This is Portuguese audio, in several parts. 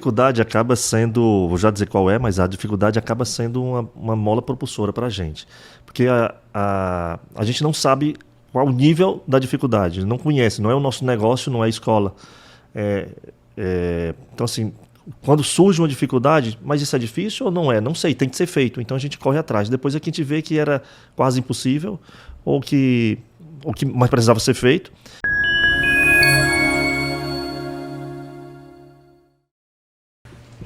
dificuldade acaba sendo, vou já dizer qual é, mas a dificuldade acaba sendo uma mola propulsora para a gente. Porque a gente não sabe qual o nível da dificuldade, não conhece, não é o nosso negócio, não é a escola. Então, assim, quando surge uma dificuldade, mas isso é difícil ou não é? Não sei, tem que ser feito. Então a gente corre atrás. Depois é que a gente vê que era quase impossível ou que mais precisava ser feito.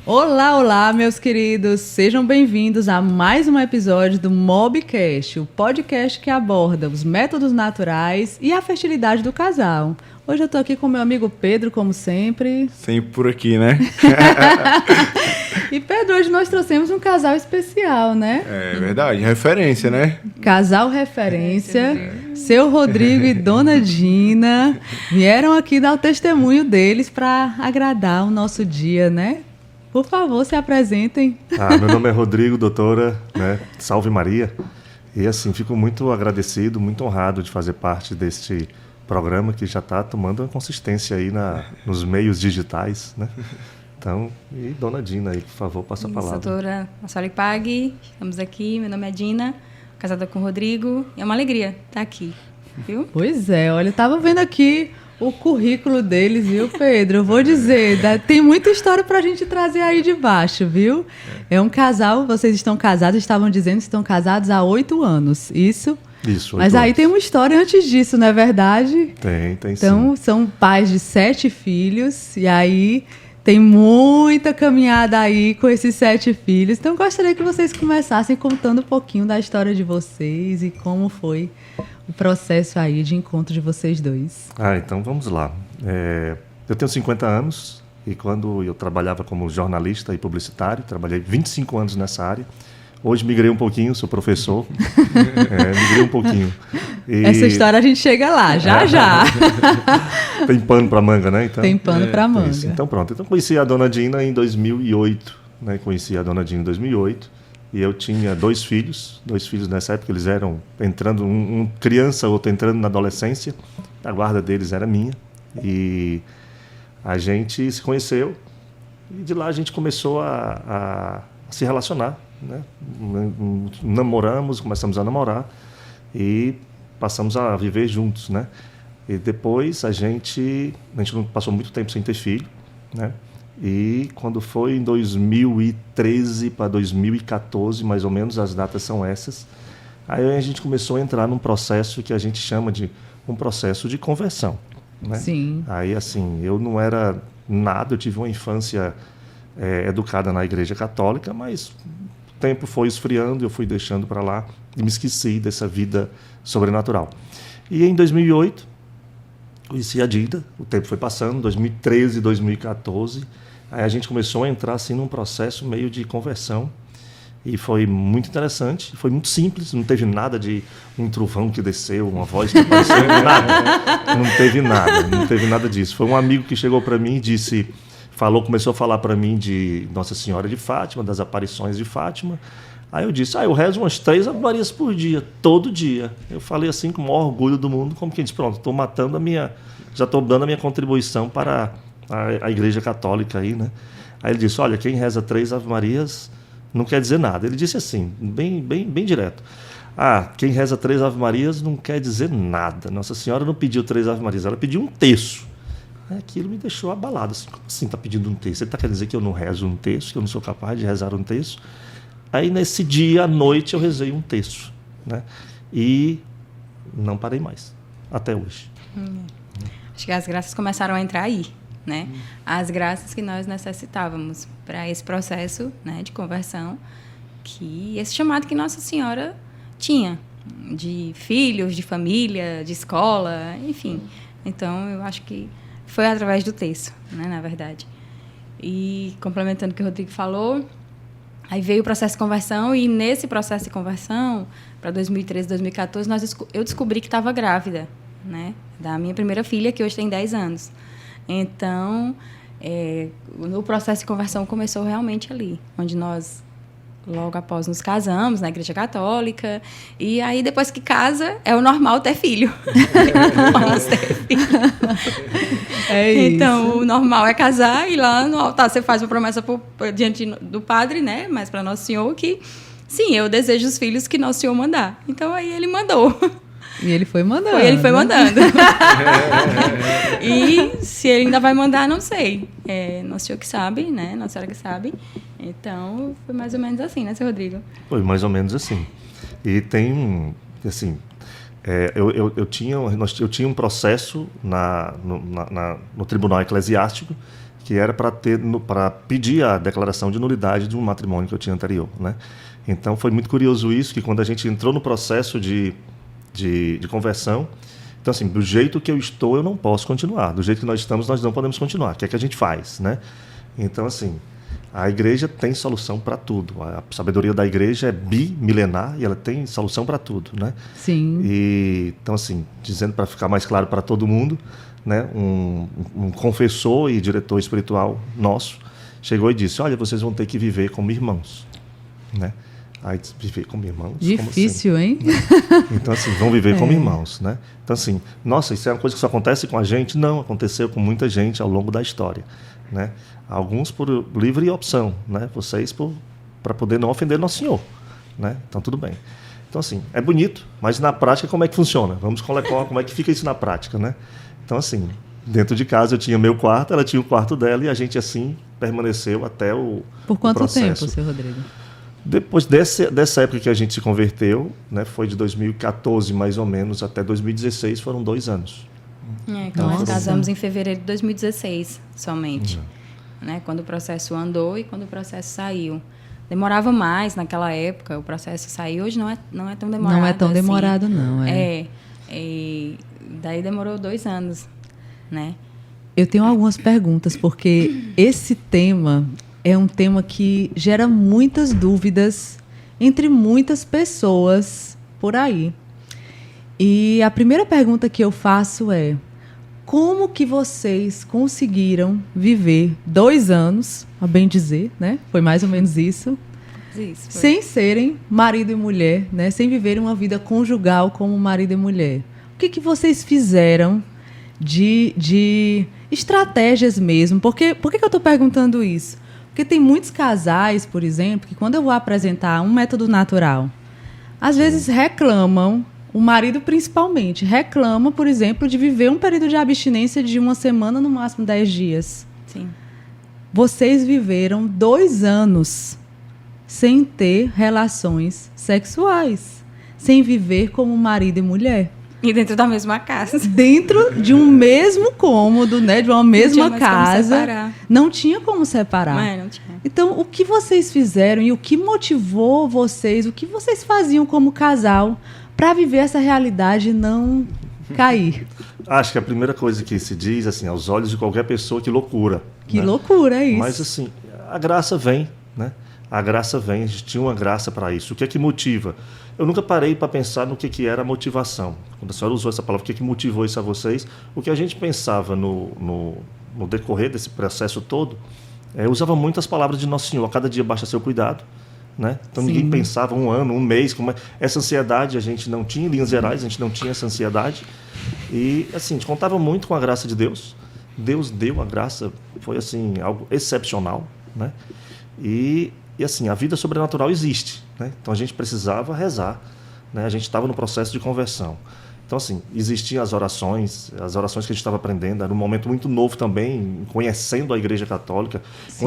Olá, olá, meus queridos. Sejam bem-vindos a mais um episódio do Mobcast, o podcast que aborda os métodos naturais e a fertilidade do casal. Hoje eu tô aqui com meu amigo Pedro, como sempre. Sempre por aqui, né? E Pedro, hoje nós trouxemos um casal especial, né? É verdade, referência, né? Casal referência. Seu Rodrigo e Dona Dina vieram aqui dar o testemunho deles para agradar o nosso dia, né? Por favor, se apresentem. Meu nome é Rodrigo, doutora, né? Salve Maria. E assim, fico muito agradecido, muito honrado de fazer parte deste programa que já está tomando uma consistência aí nos meios digitais, né? Então, e Dona Dina aí, por favor, passa a palavra. Doutora Massolipag, estamos aqui, meu nome é Dina, casada com o Rodrigo, é uma alegria estar aqui, viu? Pois é, olha, eu estava vendo aqui o currículo deles, viu, Pedro? Eu vou dizer, tem muita história pra gente trazer aí de baixo, viu? É um casal, vocês estão casados, estavam dizendo que estão casados há 8 anos, isso? Isso, 8 Mas aí anos. tem uma história antes disso, não é verdade? Tem Então, sim. são pais de 7 filhos, e aí tem muita caminhada aí com esses 7 filhos. Então, gostaria que vocês começassem contando um pouquinho da história de vocês e como foi o processo aí de encontro de vocês dois. Então vamos lá. Eu tenho 50 anos e quando eu trabalhava como jornalista e publicitário, trabalhei 25 anos nessa área. Hoje migrei um pouquinho, sou professor, migrei um pouquinho. Essa história a gente chega lá, já. Tem pano para manga, né? Então, tem pano para manga. Isso. Então pronto, então conheci a Dona Dina em 2008, né? Conheci a Dona Dina em 2008 e eu tinha 2 filhos nessa época, eles eram entrando, um criança, outro entrando na adolescência, a guarda deles era minha e a gente se conheceu e de lá a gente começou a se relacionar, né? Namoramos, começamos a namorar e passamos a viver juntos, né? E depois a gente não passou muito tempo sem ter filho, né? E quando foi em 2013 para 2014, mais ou menos, as datas são essas, aí a gente começou a entrar num processo que a gente chama de um processo de conversão, né? Sim. Aí, assim, eu não era nada, eu tive uma infância educada na Igreja Católica, mas o tempo foi esfriando, eu fui deixando para lá e me esqueci dessa vida sobrenatural. E em 2008, conheci a Dida, o tempo foi passando, 2013, 2014, aí a gente começou a entrar assim num processo meio de conversão e foi muito interessante, foi muito simples, não teve nada de um trovão que desceu, uma voz que apareceu, nada, não teve nada disso. Foi um amigo que chegou para mim e começou a falar para mim de Nossa Senhora de Fátima, das aparições de Fátima. Aí eu disse, eu rezo umas 3 Ave-Marias por dia, todo dia. Eu falei assim com o maior orgulho do mundo, como quem diz, pronto, já estou dando a minha contribuição para a Igreja Católica aí, né? Aí ele disse, olha, quem reza 3 Ave-Marias não quer dizer nada. Ele disse assim, bem direto. Quem reza 3 Ave-Marias não quer dizer nada. Nossa Senhora não pediu 3 Ave-Marias, ela pediu um terço. Aquilo me deixou abalado. Assim, como assim está pedindo um terço? Ele está querendo dizer que eu não rezo um terço, que eu não sou capaz de rezar um terço? Aí, nesse dia, à noite, eu rezei um terço, né? E não parei mais, até hoje. Acho que as graças começaram a entrar aí, né? As graças que nós necessitávamos para esse processo, né, de conversão, esse chamado que Nossa Senhora tinha, de filhos, de família, de escola, enfim. Então, eu acho que foi através do terço, né, na verdade. E, complementando o que o Rodrigo falou, aí veio o processo de conversão e, nesse processo de conversão, para 2013, 2014, eu descobri que estava grávida, né, da minha primeira filha, que hoje tem 10 anos. Então, o processo de conversão começou realmente ali, onde nós logo após nos casamos, na Igreja Católica. E aí, depois que casa, é o normal ter filho. Vamos ter filho. É isso. Então, o normal é casar e lá no altar você faz uma promessa diante do padre, né? Mas para Nosso Senhor que, sim, eu desejo os filhos que Nosso Senhor mandar. Então, aí ele mandou. E ele foi mandando. Ele foi mandando. E se ele ainda vai mandar, não sei. Nosso Senhor que sabe, né? Nossa Senhora que sabe. Então, foi mais ou menos assim, né, seu Rodrigo? Foi mais ou menos assim. E tem, assim, eu tinha um processo no Tribunal Eclesiástico que era para pedir a declaração de nulidade de um matrimônio que eu tinha anterior, né? Então, foi muito curioso isso, que quando a gente entrou no processo de conversão, então, assim, do jeito que eu estou, eu não posso continuar. Do jeito que nós estamos, nós não podemos continuar. O que é que a gente faz, né? Então, assim, a igreja tem solução para tudo. A sabedoria da igreja é bimilenar e ela tem solução para tudo, né? Sim. E, então, assim, dizendo para ficar mais claro para todo mundo, né, um confessor e diretor espiritual nosso chegou e disse: olha, vocês vão ter que viver como irmãos, né? Aí, viver como irmãos? Difícil, como assim? hein? Então, assim, vão viver como irmãos, né? Então, assim, nossa, isso é uma coisa que só acontece com a gente? Não, aconteceu com muita gente ao longo da história, né? Alguns por livre opção, né? Vocês para poder não ofender Nosso Senhor, né? Então, tudo bem. Então, assim, é bonito, mas na prática como é que funciona? Vamos colocar como é que fica isso na prática, né? Então, assim, dentro de casa eu tinha meu quarto, ela tinha o quarto dela e a gente, assim, permaneceu até o Por quanto processo. tempo, seu Rodrigo? Depois dessa época que a gente se converteu, né, foi de 2014 mais ou menos até 2016, foram 2 anos. Então, nós casamos em fevereiro de 2016 somente. Né, quando o processo andou e quando o processo saiu. Demorava mais naquela época, o processo saiu. Hoje não é tão demorado. Não é tão assim. demorado, não. E daí demorou 2 anos, né? Eu tenho algumas perguntas, porque esse tema é um tema que gera muitas dúvidas entre muitas pessoas por aí. E a primeira pergunta que eu faço é: como que vocês conseguiram viver 2 anos, a bem dizer, né? Foi mais ou menos isso. Isso foi. Sem serem marido e mulher, né? Sem viverem uma vida conjugal como marido e mulher. O que vocês fizeram de estratégias mesmo? Por que eu estou perguntando isso? Porque tem muitos casais, por exemplo, que quando eu vou apresentar um método natural, às vezes reclamam, o marido principalmente, reclama, por exemplo, de viver um período de abstinência de 1 semana, no máximo 10 dias. Sim. Vocês viveram 2 anos sem ter relações sexuais, sem viver como marido e mulher. E dentro da mesma casa. Dentro de um mesmo cômodo, né, de uma mesma Não tinha mais como casa. separar. Não tinha como separar. Não tinha. Então, o que vocês fizeram e o que motivou vocês, o que vocês faziam como casal para viver essa realidade e não cair? Acho que a primeira coisa que se diz, assim, aos olhos de qualquer pessoa, que loucura. Que né? loucura é isso. Mas, assim, a graça vem, né? A graça vem, a gente tinha uma graça para isso. O que é que motiva? Eu nunca parei para pensar no que era a motivação. Quando a senhora usou essa palavra, o que é que motivou isso a vocês? O que a gente pensava no decorrer desse processo todo, usava muitas palavras de Nosso Senhor. Cada dia baixa seu cuidado. Né? Então, Sim. ninguém pensava 1 ano, 1 mês. Essa ansiedade a gente não tinha, em linhas gerais, a gente não tinha essa ansiedade. E, assim, a gente contava muito com a graça de Deus. Deus deu a graça, foi, assim, algo excepcional. Né? E assim, a vida sobrenatural existe. Né? Então, a gente precisava rezar. Né? A gente estava no processo de conversão. Então, assim, existiam as orações que a gente estava aprendendo. Era um momento muito novo também, conhecendo a Igreja Católica,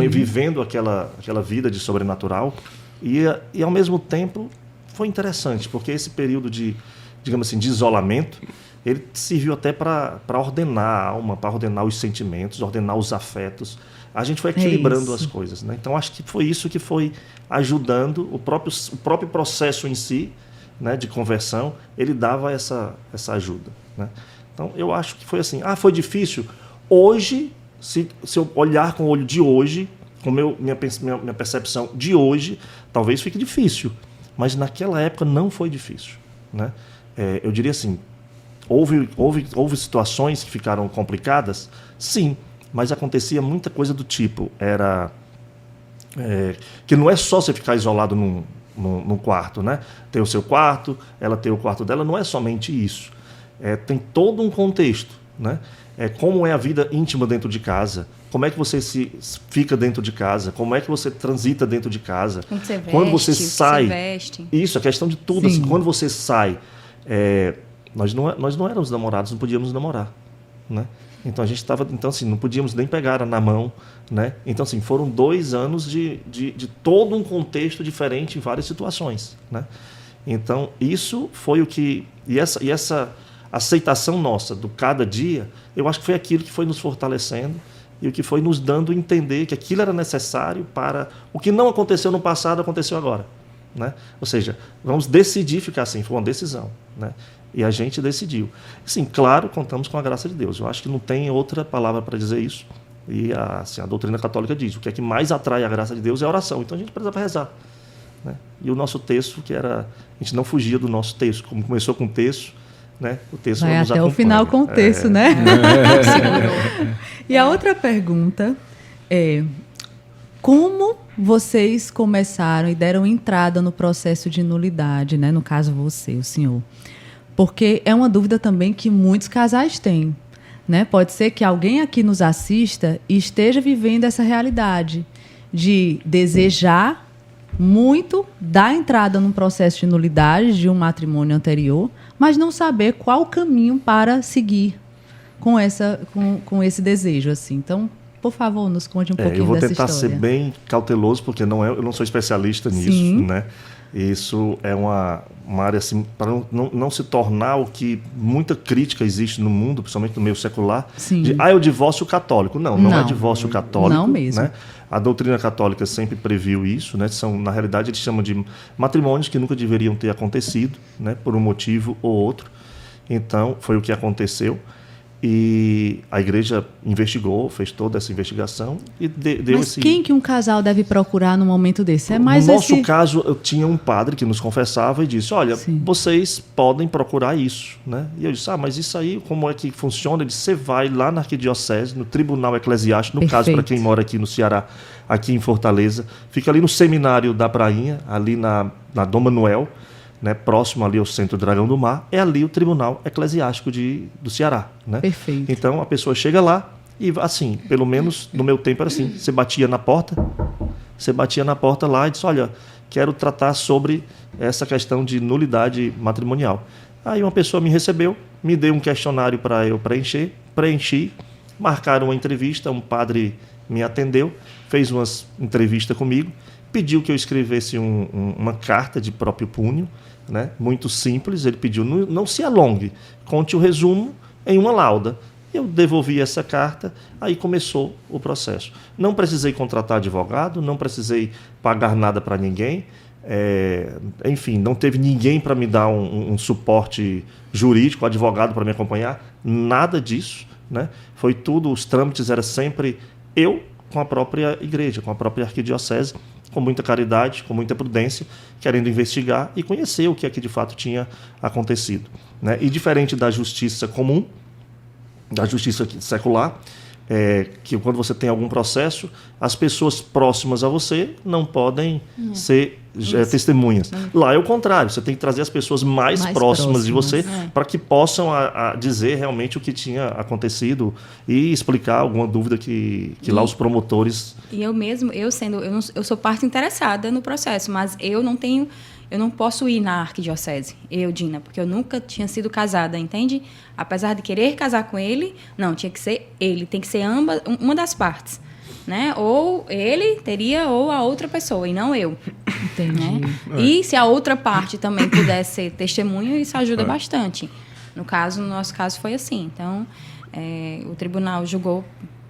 vivendo aquela vida de sobrenatural. E, ao mesmo tempo, foi interessante, porque esse período de, digamos assim, de isolamento, ele serviu até para ordenar a alma, para ordenar os sentimentos, ordenar os afetos. A gente foi equilibrando as coisas. Né? Então, acho que foi isso que foi ajudando o próprio processo em si, né, de conversão, ele dava essa ajuda. Né? Então, eu acho que foi assim. Foi difícil? Hoje, se eu olhar com o olho de hoje, com minha percepção de hoje, talvez fique difícil. Mas naquela época não foi difícil. Né? Eu diria assim, houve situações que ficaram complicadas? Sim, mas acontecia muita coisa do tipo, que não é só você ficar isolado num quarto, né? Tem o seu quarto, ela tem o quarto dela, não é somente isso. Tem todo um contexto, né? Como é a vida íntima dentro de casa, como é que você fica dentro de casa, como é que você transita dentro de casa. Quando você sai, você veste. Isso, a questão de tudo. Assim, quando você sai, nós não éramos namorados, não podíamos namorar, né? Então a gente estava, assim, não podíamos nem pegar na mão, né? Então assim, foram 2 anos de todo um contexto diferente em várias situações, né? Então isso foi o que e essa aceitação nossa do cada dia, eu acho que foi aquilo que foi nos fortalecendo e o que foi nos dando a entender que aquilo era necessário para o que não aconteceu no passado aconteceu agora, né? Ou seja, vamos decidir ficar assim, foi uma decisão, né? E a gente decidiu. Sim, claro, contamos com a graça de Deus. Eu acho que não tem outra palavra para dizer isso. E a doutrina católica diz, o que é que mais atrai a graça de Deus é a oração. Então a gente precisava rezar, né? E o nosso texto, a gente não fugia do nosso texto. Como começou com o texto, né? O texto vai nos até acompanha. o final com o texto, né? E a outra pergunta é: como vocês começaram e deram entrada no processo de nulidade, né? No caso você, o senhor. Porque é uma dúvida também que muitos casais têm, né? Pode ser que alguém aqui nos assista e esteja vivendo essa realidade de desejar muito dar entrada num processo de nulidade de um matrimônio anterior, mas não saber qual o caminho para seguir com esse desejo, assim. Então, por favor, nos conte um pouquinho dessa história. Eu vou tentar ser bem cauteloso, porque eu não sou especialista nisso, Sim. né? Isso é uma área, assim, para não se tornar o que muita crítica existe no mundo, principalmente no meio secular, de o divórcio católico. Não é divórcio católico. Não mesmo. Né? A doutrina católica sempre previu isso, né? Na realidade, eles chamam de matrimônios que nunca deveriam ter acontecido, né? Por um motivo ou outro. Então, foi o que aconteceu. E a igreja investigou, fez toda essa investigação e deu Mas quem que um casal deve procurar no momento desse? É mais no nosso caso, eu tinha um padre que nos confessava e disse, olha, vocês podem procurar isso, né? E eu disse, mas isso aí, como é que funciona? Ele disse, você vai lá na arquidiocese, no Tribunal Eclesiástico, no caso, para quem mora aqui no Ceará, aqui em Fortaleza, fica ali no Seminário da Prainha, ali na Dom Manuel, né, próximo ali ao Centro Dragão do Mar, é ali o Tribunal Eclesiástico do Ceará. Né? Perfeito. Então, a pessoa chega lá e, assim, pelo menos no meu tempo era assim, você batia na porta lá e disse, olha, quero tratar sobre essa questão de nulidade matrimonial. Aí uma pessoa me recebeu, me deu um questionário para eu preenchi, marcaram uma entrevista, um padre me atendeu, fez uma entrevista comigo, pediu que eu escrevesse uma carta de próprio punho, né? Muito simples. Ele pediu, não se alongue, conte o resumo em uma lauda. Eu devolvi essa carta, aí começou o processo. Não precisei contratar advogado, não precisei pagar nada para ninguém, enfim, não teve ninguém para me dar um suporte jurídico, advogado para me acompanhar, nada disso, né? Foi tudo, os trâmites era sempre eu com a própria igreja, com a própria arquidiocese, com muita caridade, com muita prudência, querendo investigar e conhecer o que é que de fato tinha acontecido. Né? E diferente da justiça comum, da justiça secular, que quando você tem algum processo, as pessoas próximas a você não podem ser testemunhas. Lá é o contrário, você tem que trazer as pessoas mais próximas de você para que possam dizer realmente o que tinha acontecido e explicar alguma dúvida que lá os promotores... E eu sou parte interessada no processo, mas eu não posso ir na arquidiocese, Dina, porque eu nunca tinha sido casada, entende? Apesar de querer casar com ele, não, tinha que ser ele, tem que ser uma das partes, né? Ou ele teria, ou a outra pessoa, e não eu. Entendi. Né? E se a outra parte também puder ser testemunha, isso ajuda bastante. No nosso caso foi assim. Então, o tribunal julgou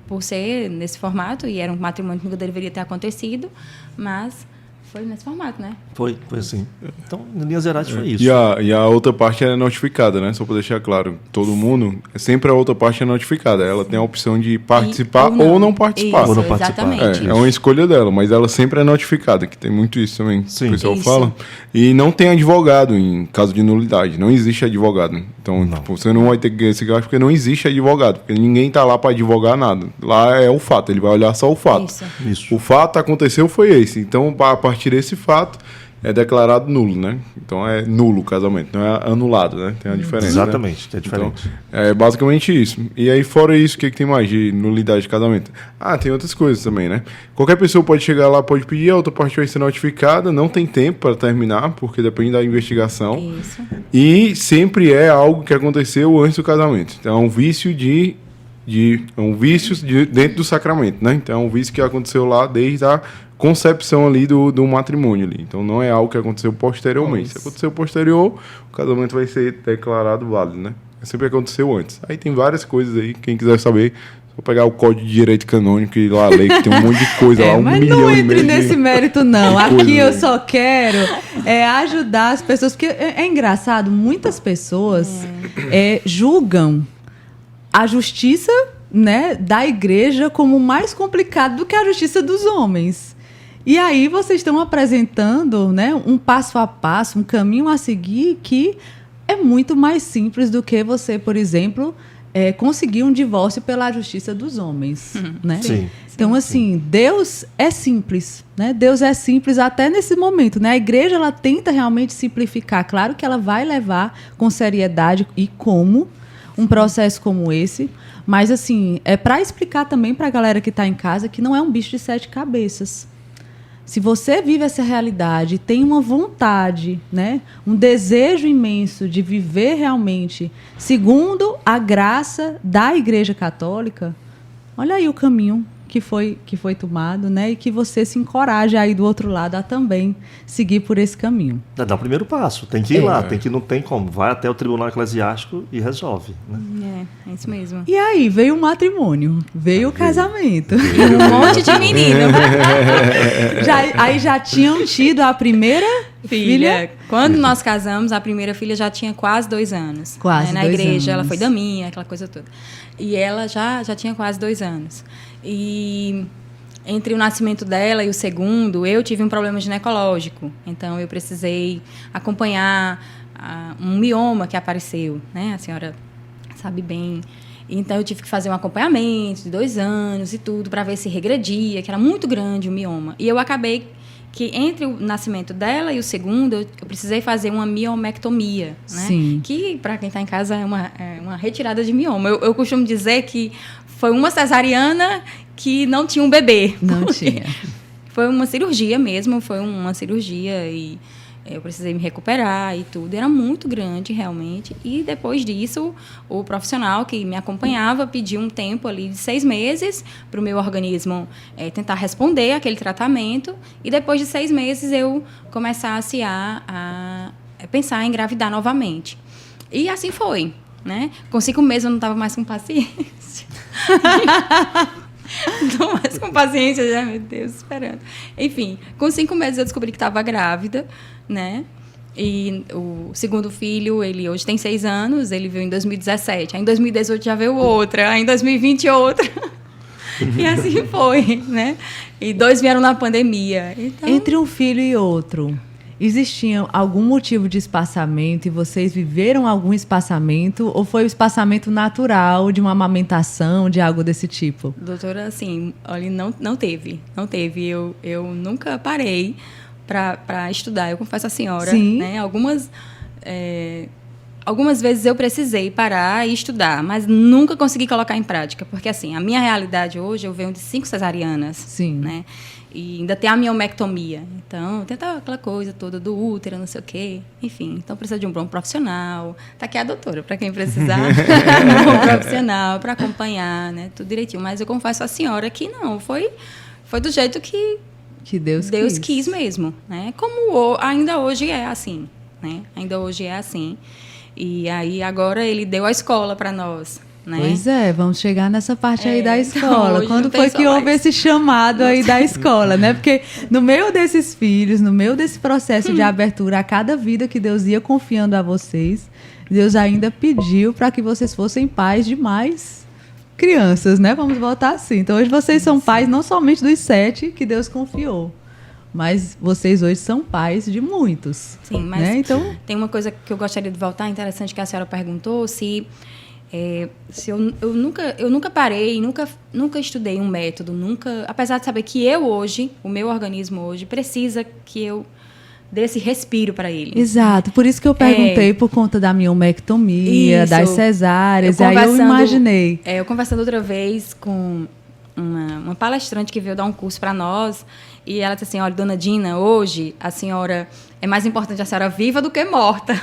por ser nesse formato, e era um matrimônio que nunca deveria ter acontecido, mas... Foi nesse formato, né? Foi assim. Então, em linhas gerais, foi isso. E a outra parte é notificada, né? Só para deixar claro, todo mundo, sempre a outra parte é notificada. Ela tem a opção de participar ou não participar. Isso, ou não participar. Exatamente. É uma escolha dela, mas ela sempre é notificada, que tem muito isso também. Sim. O pessoal fala. E não tem advogado em caso de nulidade. Não existe advogado. Então, tipo, você não vai ter esse gasto porque não existe advogado, porque ninguém está lá para advogar nada. Lá é o fato, ele vai olhar só o fato. Isso. O fato aconteceu foi esse. Então, a partir desse fato, é declarado nulo, né? Então, é nulo o casamento, não é anulado, né? Tem a diferença. Exatamente, né? que é diferente. Então, é basicamente isso. E aí, fora isso, o que tem mais de nulidade de casamento? Tem outras coisas também, né? Qualquer pessoa pode chegar lá, pode pedir, a outra parte vai ser notificada, não tem tempo para terminar, porque depende da investigação. Isso. E sempre é algo que aconteceu antes do casamento. Então, é um vício dentro do sacramento, né? Então, é um vício que aconteceu lá desde a concepção ali do matrimônio ali. Então, não é algo que aconteceu posteriormente. Se aconteceu posterior, o casamento vai ser declarado válido, né? Sempre aconteceu antes. Aí tem várias coisas aí, quem quiser saber, vou pegar o Código de Direito Canônico e lá a lei, que tem um monte de coisa lá, mas milhão não e entre meio nesse de... mérito, não. de Aqui coisa, eu né? só quero ajudar as pessoas, porque é engraçado, muitas pessoas julgam a justiça, né, da igreja como mais complicado do que a justiça dos homens. E aí vocês estão apresentando, né, um passo a passo, um caminho a seguir que é muito mais simples do que você, por exemplo, conseguir um divórcio pela justiça dos homens, né? Sim. Então, assim, Deus é simples, né? Deus é simples até nesse momento, né? A igreja, ela tenta realmente simplificar. Claro que ela vai levar com seriedade e como um processo como esse, mas, assim, é para explicar também para a galera que está em casa que não é um bicho de 7 cabeças. Se você vive essa realidade, tem uma vontade, né, um desejo imenso de viver realmente segundo a graça da Igreja Católica, olha aí o caminho que foi tomado, né, e que você se encoraje aí do outro lado a também seguir por esse caminho. Dá o primeiro passo, tem que ir lá, não tem como. Vai até o tribunal eclesiástico e resolve. Né? É isso mesmo. E aí veio o matrimônio, veio o casamento. Um monte de menino. Aí já tinham tido a primeira filha? Quando nós casamos, a primeira filha já tinha quase 2 anos. Quase na 2 igreja, anos. ela foi daminha, aquela coisa toda. E ela já tinha quase 2 anos. E entre o nascimento dela e o segundo, eu tive um problema ginecológico. Então, eu precisei acompanhar um mioma que apareceu, né? A senhora sabe bem. Então, eu tive que fazer um acompanhamento de 2 anos e tudo, para ver se regredia, que era muito grande o mioma. E eu acabei que entre o nascimento dela e o segundo, eu precisei fazer uma miomectomia, né? Sim. Que, para quem está em casa, é uma retirada de mioma. Eu costumo dizer que foi uma cesariana que não tinha um bebê. Não tinha. Foi uma cirurgia mesmo, foi uma cirurgia e eu precisei me recuperar e tudo. Era muito grande, realmente. E depois disso, o profissional que me acompanhava pediu um tempo ali de 6 meses para o meu organismo tentar responder àquele tratamento. E depois de 6 meses, eu começasse a pensar em engravidar novamente. E assim foi, né? Com 5 meses, eu não estava mais com paciência. Não mais com paciência, já, meu Deus, esperando. Enfim, com 5 meses eu descobri que estava grávida, né? E o segundo filho, ele hoje tem 6 anos, ele veio em 2017. Aí em 2018 já veio outra, aí em 2020 outra. E assim foi, né? E 2 vieram na pandemia. Então... Entre um filho e outro, existia algum motivo de espaçamento e vocês viveram algum espaçamento? Ou foi o espaçamento natural de uma amamentação, de algo desse tipo? Doutora, assim, olha, não teve. Não teve. Eu nunca parei para estudar. Eu confesso à senhora. Sim. Né? Algumas vezes eu precisei parar e estudar, mas nunca consegui colocar em prática. Porque, assim, a minha realidade hoje, eu venho de 5 cesarianas. Sim. Né? E ainda tem a miomectomia. Então, tenta aquela coisa toda do útero, não sei o quê. Enfim, então precisa de um bom profissional. Tá aqui a doutora, para quem precisar. Um bom profissional para acompanhar, né? Tudo direitinho. Mas eu confesso à senhora que não, foi do jeito que Deus quis mesmo, né? Como ainda hoje é assim, né? Ainda hoje é assim. E aí agora ele deu a escola para nós. Né? Pois é, vamos chegar nessa parte aí da escola. Então, quando foi que houve esse chamado aí da escola, né? Porque no meio desses filhos, no meio desse processo de abertura a cada vida que Deus ia confiando a vocês, Deus ainda pediu para que vocês fossem pais de mais crianças, né? Vamos voltar assim. Então hoje vocês são pais não somente dos 7 que Deus confiou, mas vocês hoje são pais de muitos. Sim, mas né? Então, tem uma coisa que eu gostaria de voltar, interessante, que a senhora perguntou, se eu nunca parei, nunca estudei um método, apesar de saber que eu hoje, o meu organismo hoje, precisa que eu dê esse respiro para ele. exato. Por isso que eu perguntei por conta da miomectomia, Isso. das cesáreas, e aí eu imaginei. Eu conversando outra vez com uma palestrante que veio dar um curso para nós, e ela disse assim, olha, dona Dina, hoje a senhora é mais importante a senhora viva do que morta.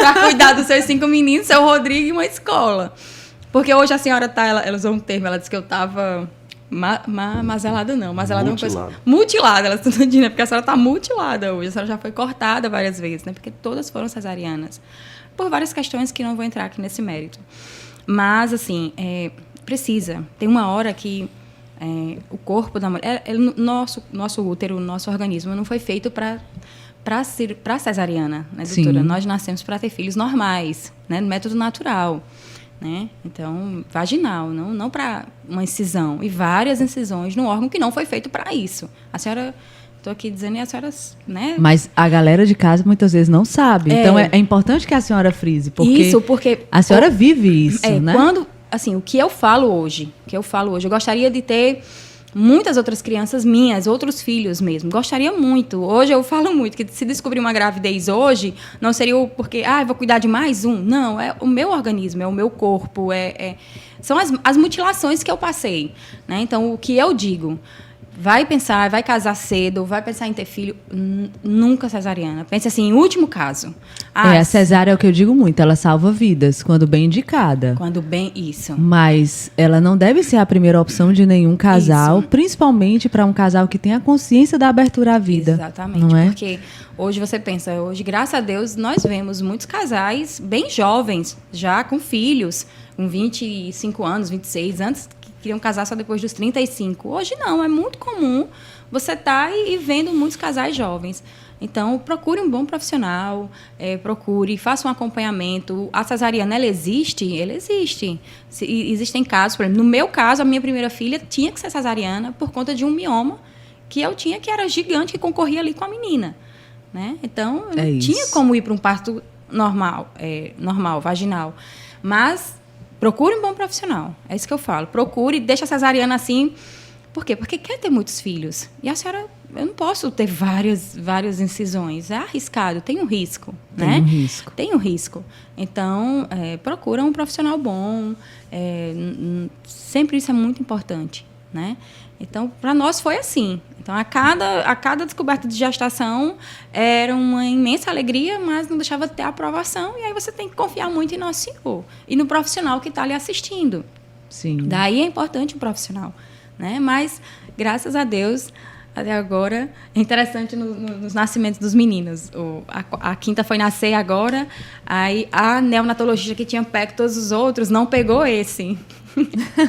Para cuidar dos seus 5 meninos, seu Rodrigo e uma escola. Porque hoje a senhora ela usou um termo, ela disse que eu estava mazelada não, mazelada é uma coisa... Mutilada, ela está dizendo, porque a senhora está mutilada hoje, a senhora já foi cortada várias vezes, né? Porque todas foram cesarianas. Por várias questões que não vou entrar aqui nesse mérito. Mas, assim, precisa. Tem uma hora que o corpo da mulher... Nosso útero, nosso organismo não foi feito para cesariana, né, doutora? Nós nascemos para ter filhos normais, né, no método natural. Né? Então, vaginal, não para uma incisão. E várias incisões no órgão que não foi feito para isso. A senhora... Estou aqui dizendo e a senhora... Né? Mas a galera de casa muitas vezes não sabe. Então, é importante que a senhora frise. Porque a senhora vive isso, né? Quando, assim, o que eu falo hoje, eu gostaria de ter muitas outras crianças minhas, outros filhos mesmo. Gostaria muito. Hoje eu falo muito que se descobrir uma gravidez hoje, não seria porque, eu vou cuidar de mais um. Não, é o meu organismo, é o meu corpo, são as mutilações que eu passei. Né? Então, o que eu digo... Vai casar cedo, vai pensar em ter filho, nunca cesariana. Pense assim, em último caso. A cesárea é o que eu digo muito, ela salva vidas, quando bem indicada. Isso. Mas ela não deve ser a primeira opção de nenhum casal, principalmente para um casal que tem a consciência da abertura à vida. Exatamente, não é? Porque hoje você pensa, graças a Deus, nós vemos muitos casais bem jovens, já com filhos, com 25 anos, 26, antes... queriam casar só depois dos 35. Hoje não, é muito comum você estar e vendo muitos casais jovens. Então, procure um bom profissional, faça um acompanhamento. A cesariana, ela existe? Ela existe. Existem casos, por exemplo, no meu caso, a minha primeira filha tinha que ser cesariana por conta de um mioma que eu tinha, que era gigante, que concorria ali com a menina. Né? Então, eu não tinha como ir para um parto normal, vaginal. Mas... procure um bom profissional, é isso que eu falo. Procure, deixa a cesariana assim. Por quê? Porque quer ter muitos filhos. E a senhora, eu não posso ter várias incisões. É arriscado, tem um risco. Tem um risco. Então, procura um profissional bom. Sempre isso é muito importante. Né? Então, para nós foi assim. Então, a cada descoberta de gestação era uma imensa alegria, mas não deixava de ter aprovação. E aí você tem que confiar muito em Nosso Senhor e no profissional que está ali assistindo. Sim. Daí é importante o profissional. Né? Mas, graças a Deus, até agora, é interessante nos nascimentos dos meninos. A quinta foi nascer agora, aí a neonatologista que tinha pego todos os outros não pegou esse.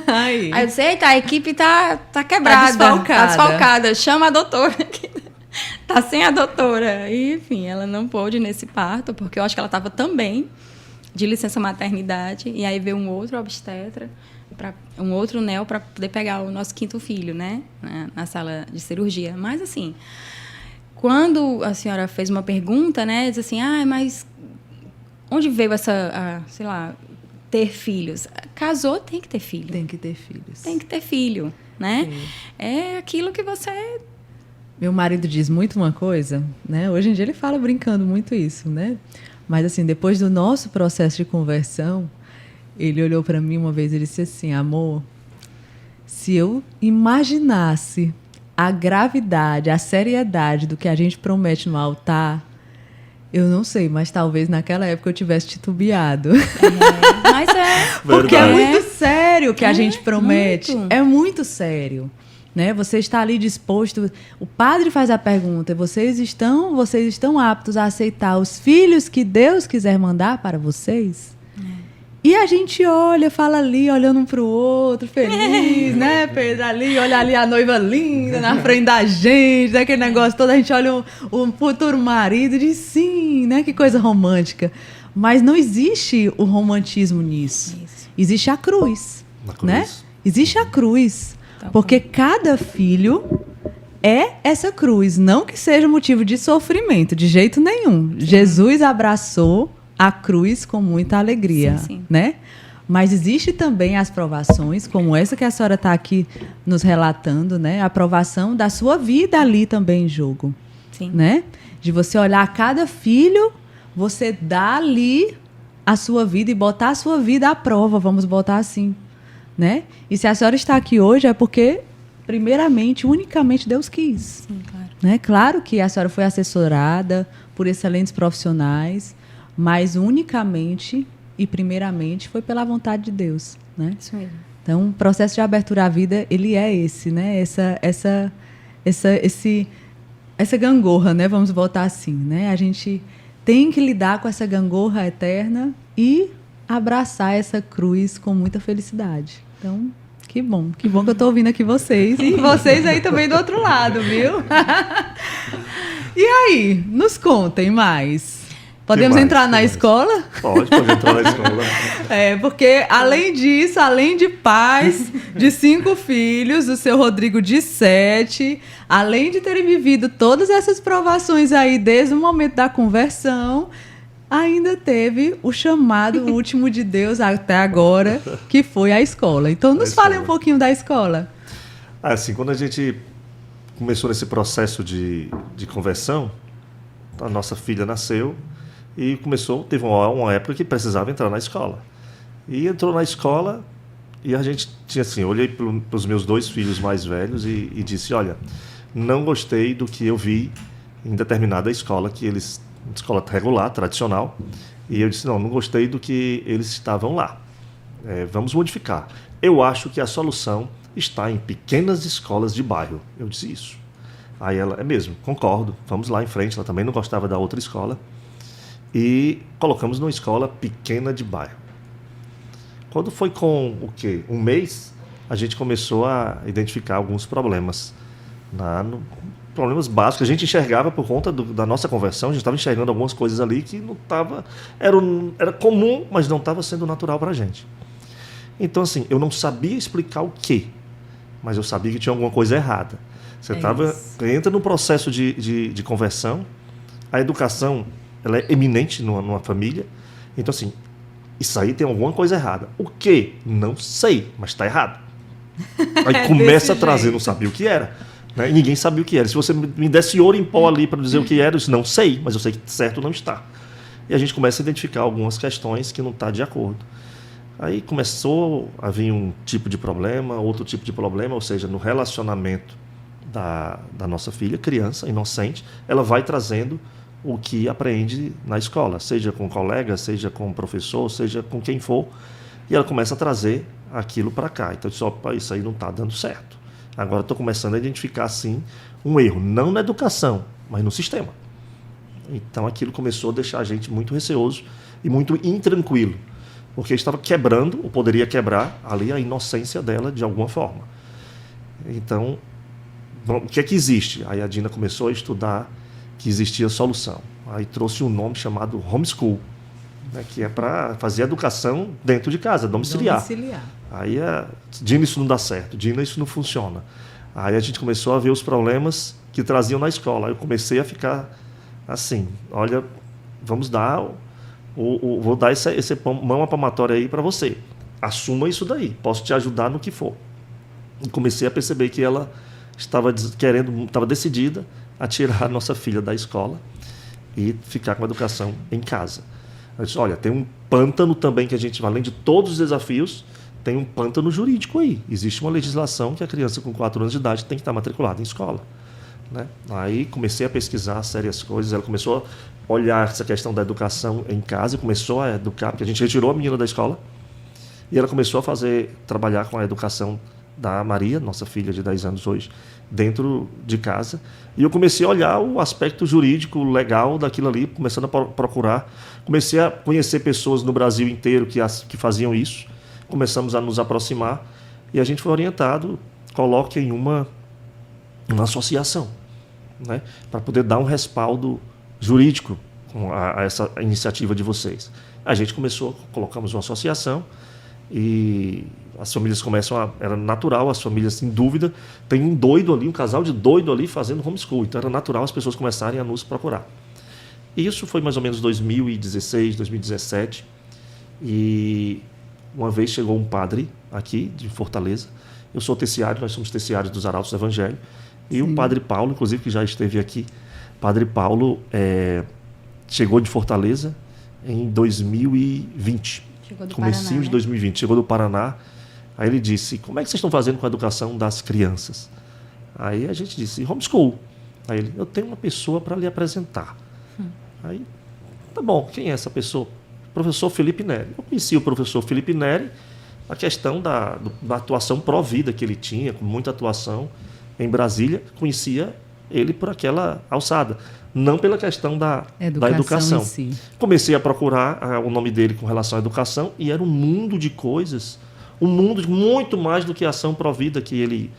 Aí eu disse, eita, a equipe tá quebrada, tá desfalcada, chama a doutora. Tá sem a doutora. E, enfim, ela não pôde nesse parto, porque eu acho que ela estava também de licença maternidade, e aí veio um outro obstetra, um outro neo para poder pegar o nosso 5º filho, né, na sala de cirurgia. Mas, assim, quando a senhora fez uma pergunta, né, diz assim, mas onde veio sei lá, ter filhos? Casou, tem que ter filho. Tem que ter filhos. Tem que ter filho, né? Sim. É aquilo que você... Meu marido diz muito uma coisa, né? Hoje em dia ele fala brincando muito isso, né? Mas, assim, depois do nosso processo de conversão, ele olhou para mim uma vez e disse assim, amor, se eu imaginasse a gravidade, a seriedade do que a gente promete no altar, eu não sei, mas talvez naquela época eu tivesse titubeado. Mas porque é muito sério o que a gente promete. Muito. É muito sério. Né? Você está ali disposto... O padre faz a pergunta, vocês estão aptos a aceitar os filhos que Deus quiser mandar para vocês? E a gente fala ali, olhando um para o outro, feliz, né, Pedro? Olha ali a noiva linda na frente da gente, aquele negócio todo, a gente olha o futuro marido e diz sim, né? Que coisa romântica. Mas não existe o romantismo nisso. Existe a cruz, né? Existe a cruz. Tá Porque cada filho é essa cruz. Não que seja motivo de sofrimento, de jeito nenhum. Jesus abraçou a cruz com muita alegria, Sim. né? Mas existe também as provações, como essa que a senhora está aqui nos relatando, né? A provação da sua vida ali também em jogo, Sim. né? De você olhar cada filho, você dar ali a sua vida e botar a sua vida à prova, vamos botar assim, né? E se a senhora está aqui hoje é porque, primeiramente, unicamente Deus quis. Sim, claro. Né? Claro que a senhora foi assessorada por excelentes profissionais, mas unicamente e primeiramente foi pela vontade de Deus, né? Isso mesmo. Então, o processo de abertura à vida, ele é esse, né? Essa gangorra, né? Vamos botar assim, né? A gente tem que lidar com essa gangorra eterna e abraçar essa cruz com muita felicidade. Então, que bom que eu estou ouvindo aqui vocês e vocês aí também do outro lado, viu? E aí, nos contem mais. Podemos mais? entrar na Mais? escola? Pode entrar na escola. Porque além disso, além de pais de 5 filhos, o seu Rodrigo de 7, além de terem vivido todas essas provações aí desde o momento da conversão, ainda teve o chamado último de Deus até agora, que foi a escola. Então, nos fale um pouquinho da escola. Assim, quando a gente começou nesse processo de conversão, a nossa filha nasceu e teve uma época que precisava entrar na escola. E entrou na escola e a gente tinha assim, eu olhei para os meus 2 filhos mais velhos e disse, olha, não gostei do que eu vi em determinada escola, escola regular, tradicional, e eu disse, não gostei do que eles estavam lá. Vamos modificar. Eu acho que a solução está em pequenas escolas de bairro. Eu disse isso. Aí ela, é mesmo, concordo, vamos lá em frente. Ela também não gostava da outra escola. E colocamos numa escola pequena de bairro. Quando foi com um mês, a gente começou a identificar alguns problemas. Problemas básicos. A gente enxergava por conta da nossa conversão, a gente estava enxergando algumas coisas ali que não estava... Era comum, mas não estava sendo natural para a gente. Então, assim, eu não sabia explicar o quê, mas eu sabia que tinha alguma coisa errada. Você entra no processo de conversão, a educação ela é eminente numa família, então assim, isso aí tem alguma coisa errada. O quê? Não sei, mas está errado. Aí começa a trazer, não sabia o que era, né? E ninguém sabia o que era. Se você me desse ouro em pó ali para dizer o que era, eu disse, não sei, mas eu sei que certo não está. E a gente começa a identificar algumas questões que não está de acordo. Aí começou a vir um tipo de problema, outro tipo de problema, ou seja, no relacionamento da nossa filha, criança, inocente, ela vai trazendo o que aprende na escola, seja com colega, seja com professor, seja com quem for, e ela começa a trazer aquilo para cá. Então, eu disse, opa, isso aí não está dando certo. Agora estou começando a identificar, sim, um erro, não na educação, mas no sistema. Então, aquilo começou a deixar a gente muito receoso e muito intranquilo, porque estava quebrando, ou poderia quebrar, ali a inocência dela de alguma forma. Então, o que é que existe? Aí a Dina começou a estudar que existia solução. Aí trouxe um nome chamado homeschool, né, que é para fazer educação dentro de casa, domiciliar. Aí, Dina, isso não dá certo, Dina, isso não funciona. Aí a gente começou a ver os problemas que traziam na escola. Aí eu comecei a ficar assim, olha, vamos dar, vou dar esse mão palmatória aí para você. Assuma isso daí, posso te ajudar no que for. E comecei a perceber que ela estava decidida a tirar a nossa filha da escola e ficar com a educação em casa. Eu disse, olha, tem um pântano também que a gente, além de todos os desafios, tem um pântano jurídico aí. Existe uma legislação que a criança com 4 anos de idade tem que estar matriculada em escola, né? Aí comecei a pesquisar sérias coisas, ela começou a olhar essa questão da educação em casa, começou a educar, porque a gente retirou a menina da escola e ela começou a trabalhar com a educação da Maria, nossa filha de 10 anos hoje, dentro de casa. E eu comecei a olhar o aspecto jurídico, legal daquilo ali, começando a procurar. Comecei a conhecer pessoas no Brasil inteiro que faziam isso. Começamos a nos aproximar e a gente foi orientado, coloque em uma associação, né, para poder dar um respaldo jurídico a essa iniciativa de vocês. A gente colocamos uma associação e as famílias começam era natural, as famílias em dúvida, tem um doido ali, um casal de doido ali fazendo homeschool, então era natural as pessoas começarem a nos procurar. Isso foi mais ou menos 2016, 2017, e uma vez chegou um padre aqui de Fortaleza, eu sou terciário, nós somos terciários dos Arautos do Evangelho, e o padre Paulo, inclusive, que já esteve aqui, padre Paulo chegou de Fortaleza em 2020, comecinho de 2020, chegou do Paraná. Aí ele disse, como é que vocês estão fazendo com a educação das crianças? Aí a gente disse, homeschool. Aí ele, eu tenho uma pessoa para lhe apresentar. Aí, tá bom, quem é essa pessoa? Professor Felipe Neri. Eu conheci o professor Felipe Neri, a questão da atuação pró-vida que ele tinha, com muita atuação em Brasília, conhecia ele por aquela alçada, não pela questão da educação. Em si. Comecei a procurar o nome dele com relação à educação e era um mundo de coisas, um mundo de muito mais do que a ação pró-vida que ele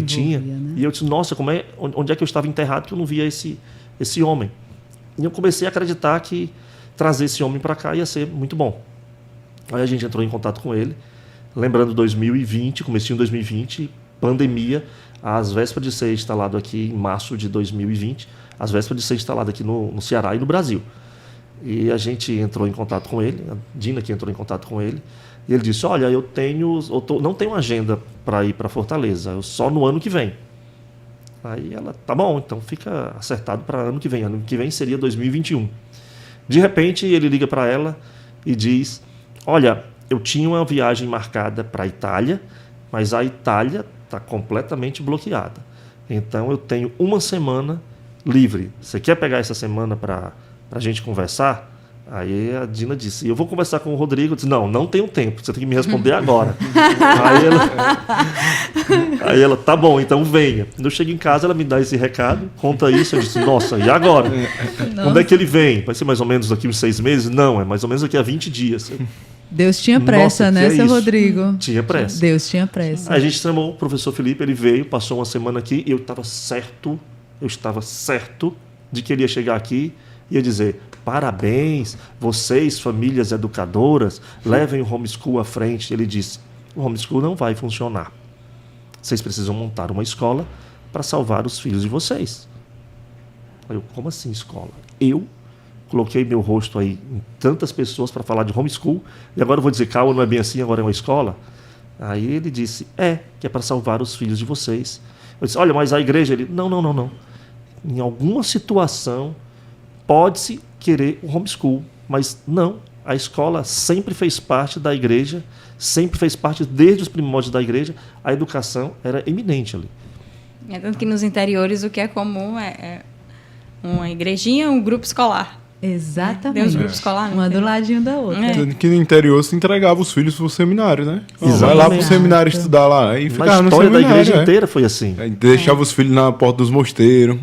tinha. Né? E eu disse, nossa, onde é que eu estava enterrado que eu não via esse homem? E eu comecei a acreditar que trazer esse homem para cá ia ser muito bom. Aí a gente entrou em contato com ele, lembrando 2020, comecinho de 2020, pandemia, às vésperas de ser instalado aqui em março de 2020, às vésperas de ser instalado aqui no Ceará e no Brasil. E a gente entrou em contato com ele, a Dina que entrou em contato com ele, e ele disse, olha, não tenho agenda para ir para Fortaleza, só no ano que vem. Aí ela, tá bom, então fica acertado para ano que vem. Ano que vem seria 2021. De repente, ele liga para ela e diz, olha, eu tinha uma viagem marcada para a Itália, mas a Itália está completamente bloqueada. Então, eu tenho uma semana livre. Você quer pegar essa semana para a gente conversar? Aí a Dina disse, eu vou conversar com o Rodrigo. Eu disse, não tenho tempo, você tem que me responder agora. aí ela, tá bom, então venha. Quando eu chego em casa, ela me dá esse recado, conta isso, eu disse, nossa, e agora? Quando é que ele vem? Vai ser mais ou menos daqui uns 6 meses? Não, é mais ou menos daqui a 20 dias. Deus tinha pressa, né, seu Rodrigo? Tinha pressa. Deus tinha pressa. Aí a gente chamou o professor Felipe, ele veio, passou uma semana aqui, e eu estava certo de que ele ia chegar aqui e ia dizer, parabéns, vocês, famílias educadoras, levem o homeschool à frente. Ele disse, o homeschool não vai funcionar. Vocês precisam montar uma escola para salvar os filhos de vocês. Eu, como assim escola? Eu coloquei meu rosto aí em tantas pessoas para falar de homeschool, e agora eu vou dizer, calma, não é bem assim, agora é uma escola? Aí ele disse, que é para salvar os filhos de vocês. Eu disse, olha, mas a igreja, ele, não. Em alguma situação pode-se querer o homeschool, mas não, a escola sempre fez parte da igreja, sempre fez parte desde os primórdios da igreja, a educação era eminente ali. É tanto que nos interiores o que é comum é uma igrejinha, um grupo escolar. Exatamente. Tem uns grupos escolares. Uma do ladinho da outra. Tanto que no interior se entregava os filhos pro seminário, né? Exatamente. Vai lá pro seminário estudar lá. Aí ficava no história seminário, da igreja inteira foi assim. Aí deixava os filhos na porta dos mosteiros.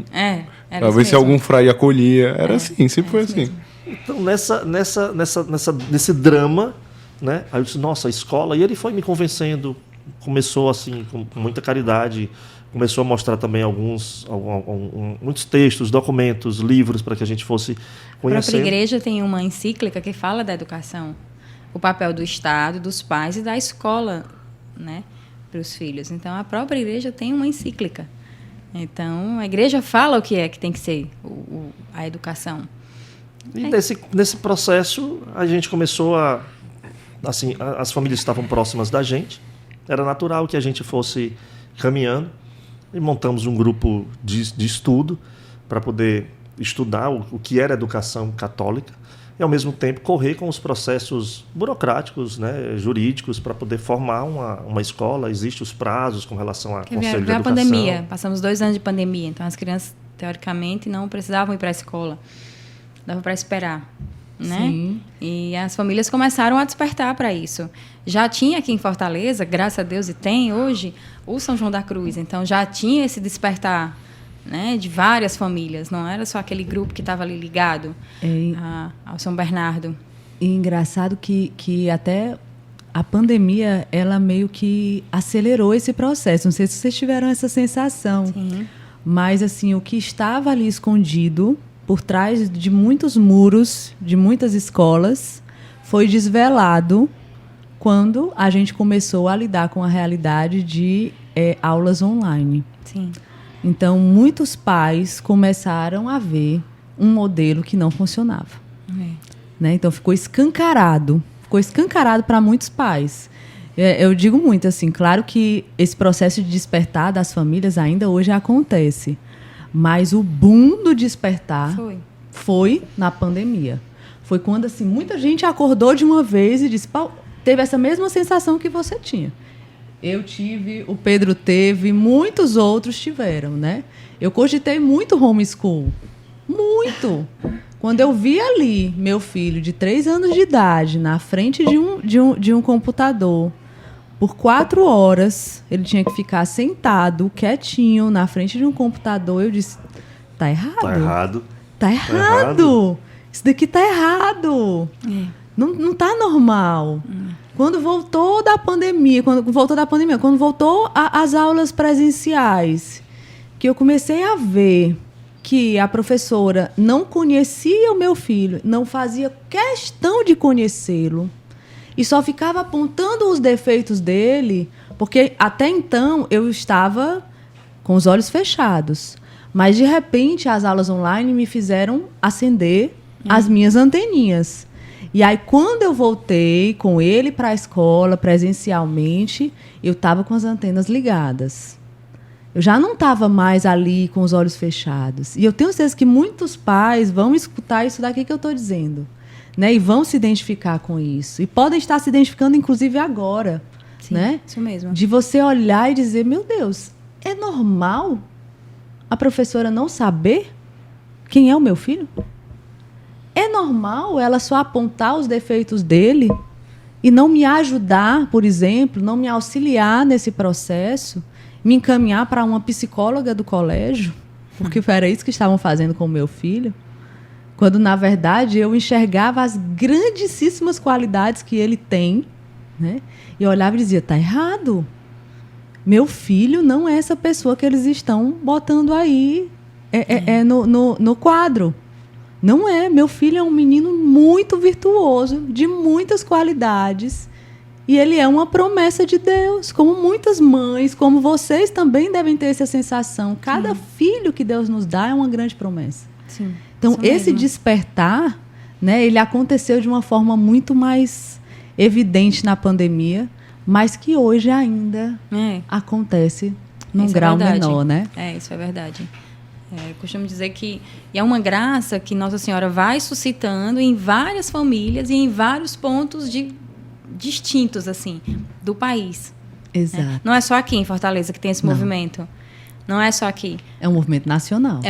Pra ver se algum fraile acolhia. Era assim, sempre foi assim. Então, nesse drama, né? Aí eu disse, nossa, a escola... E ele foi me convencendo, começou assim, com muita caridade, começou a mostrar também muitos textos, documentos, livros, para que a gente fosse conhecendo. A própria igreja tem uma encíclica que fala da educação, o papel do Estado, dos pais e da escola, né, para os filhos. Então, a própria igreja tem uma encíclica. Então, a igreja fala o que é que tem que ser a educação. E nesse processo, a gente começou assim, as famílias estavam próximas da gente, era natural que a gente fosse caminhando, e montamos um grupo de estudo para poder estudar o que era educação católica e, ao mesmo tempo, correr com os processos burocráticos, né, jurídicos, para poder formar uma escola. Existem os prazos com relação a conselho de educação. A pandemia, passamos 2 anos de pandemia, então as crianças, teoricamente, não precisavam ir para a escola, dava para esperar. Né? Sim. E as famílias começaram a despertar para isso. Já tinha aqui em Fortaleza, graças a Deus, e tem hoje, o São João da Cruz. Então, já tinha esse despertar, né, de várias famílias. Não era só aquele grupo que estava ali ligado ao São Bernardo. E engraçado que até a pandemia, ela meio que acelerou esse processo. Não sei se vocês tiveram essa sensação. Sim. Mas, assim, o que estava ali escondido por trás de muitos muros, de muitas escolas, foi desvelado quando a gente começou a lidar com a realidade de aulas online. Sim. Então, muitos pais começaram a ver um modelo que não funcionava. Né? Então, ficou escancarado para muitos pais. Eu digo muito assim, claro que esse processo de despertar das famílias ainda hoje acontece, mas o boom do despertar foi na pandemia. Foi quando assim, muita gente acordou de uma vez e disse, teve essa mesma sensação que você tinha. Eu tive, o Pedro teve, muitos outros tiveram, né? Eu cogitei muito homeschool, muito. Quando eu vi ali meu filho de 3 anos de idade na frente de um computador, por 4 horas, ele tinha que ficar sentado, quietinho, na frente de um computador, eu disse, tá errado. Tá errado. Tá errado. Isso daqui tá errado. Não tá normal. Quando voltou da pandemia, quando voltou às aulas presenciais, que eu comecei a ver que a professora não conhecia o meu filho, não fazia questão de conhecê-lo, e só ficava apontando os defeitos dele, porque até então eu estava com os olhos fechados. Mas, de repente, as aulas online me fizeram acender as minhas anteninhas. E aí, quando eu voltei com ele para a escola, presencialmente, eu estava com as antenas ligadas. Eu já não estava mais ali com os olhos fechados. E eu tenho certeza que muitos pais vão escutar isso daqui que eu estou dizendo, né? E vão se identificar com isso. E podem estar se identificando, inclusive, agora. Sim, né? Isso mesmo. De você olhar e dizer, meu Deus, é normal a professora não saber quem é o meu filho? É normal ela só apontar os defeitos dele e não me ajudar, por exemplo, não me auxiliar nesse processo, me encaminhar para uma psicóloga do colégio, porque era isso que estavam fazendo com o meu filho, quando, na verdade, eu enxergava as grandíssimas qualidades que ele tem, né? E eu olhava e dizia, está errado. Meu filho não é essa pessoa que eles estão botando aí no quadro. Não é. Meu filho é um menino muito virtuoso, de muitas qualidades. E ele é uma promessa de Deus. Como muitas mães, como vocês também devem ter essa sensação. Cada filho que Deus nos dá é uma grande promessa. Sim, então, esse despertar, né, ele aconteceu de uma forma muito mais evidente na pandemia, mas que hoje ainda acontece num grau menor, né? Isso é verdade. Eu costumo dizer que é uma graça que Nossa Senhora vai suscitando em várias famílias e em vários pontos distintos assim, do país. Exato. Né? Não é só aqui em Fortaleza que tem esse movimento. Não é só aqui. É um movimento nacional.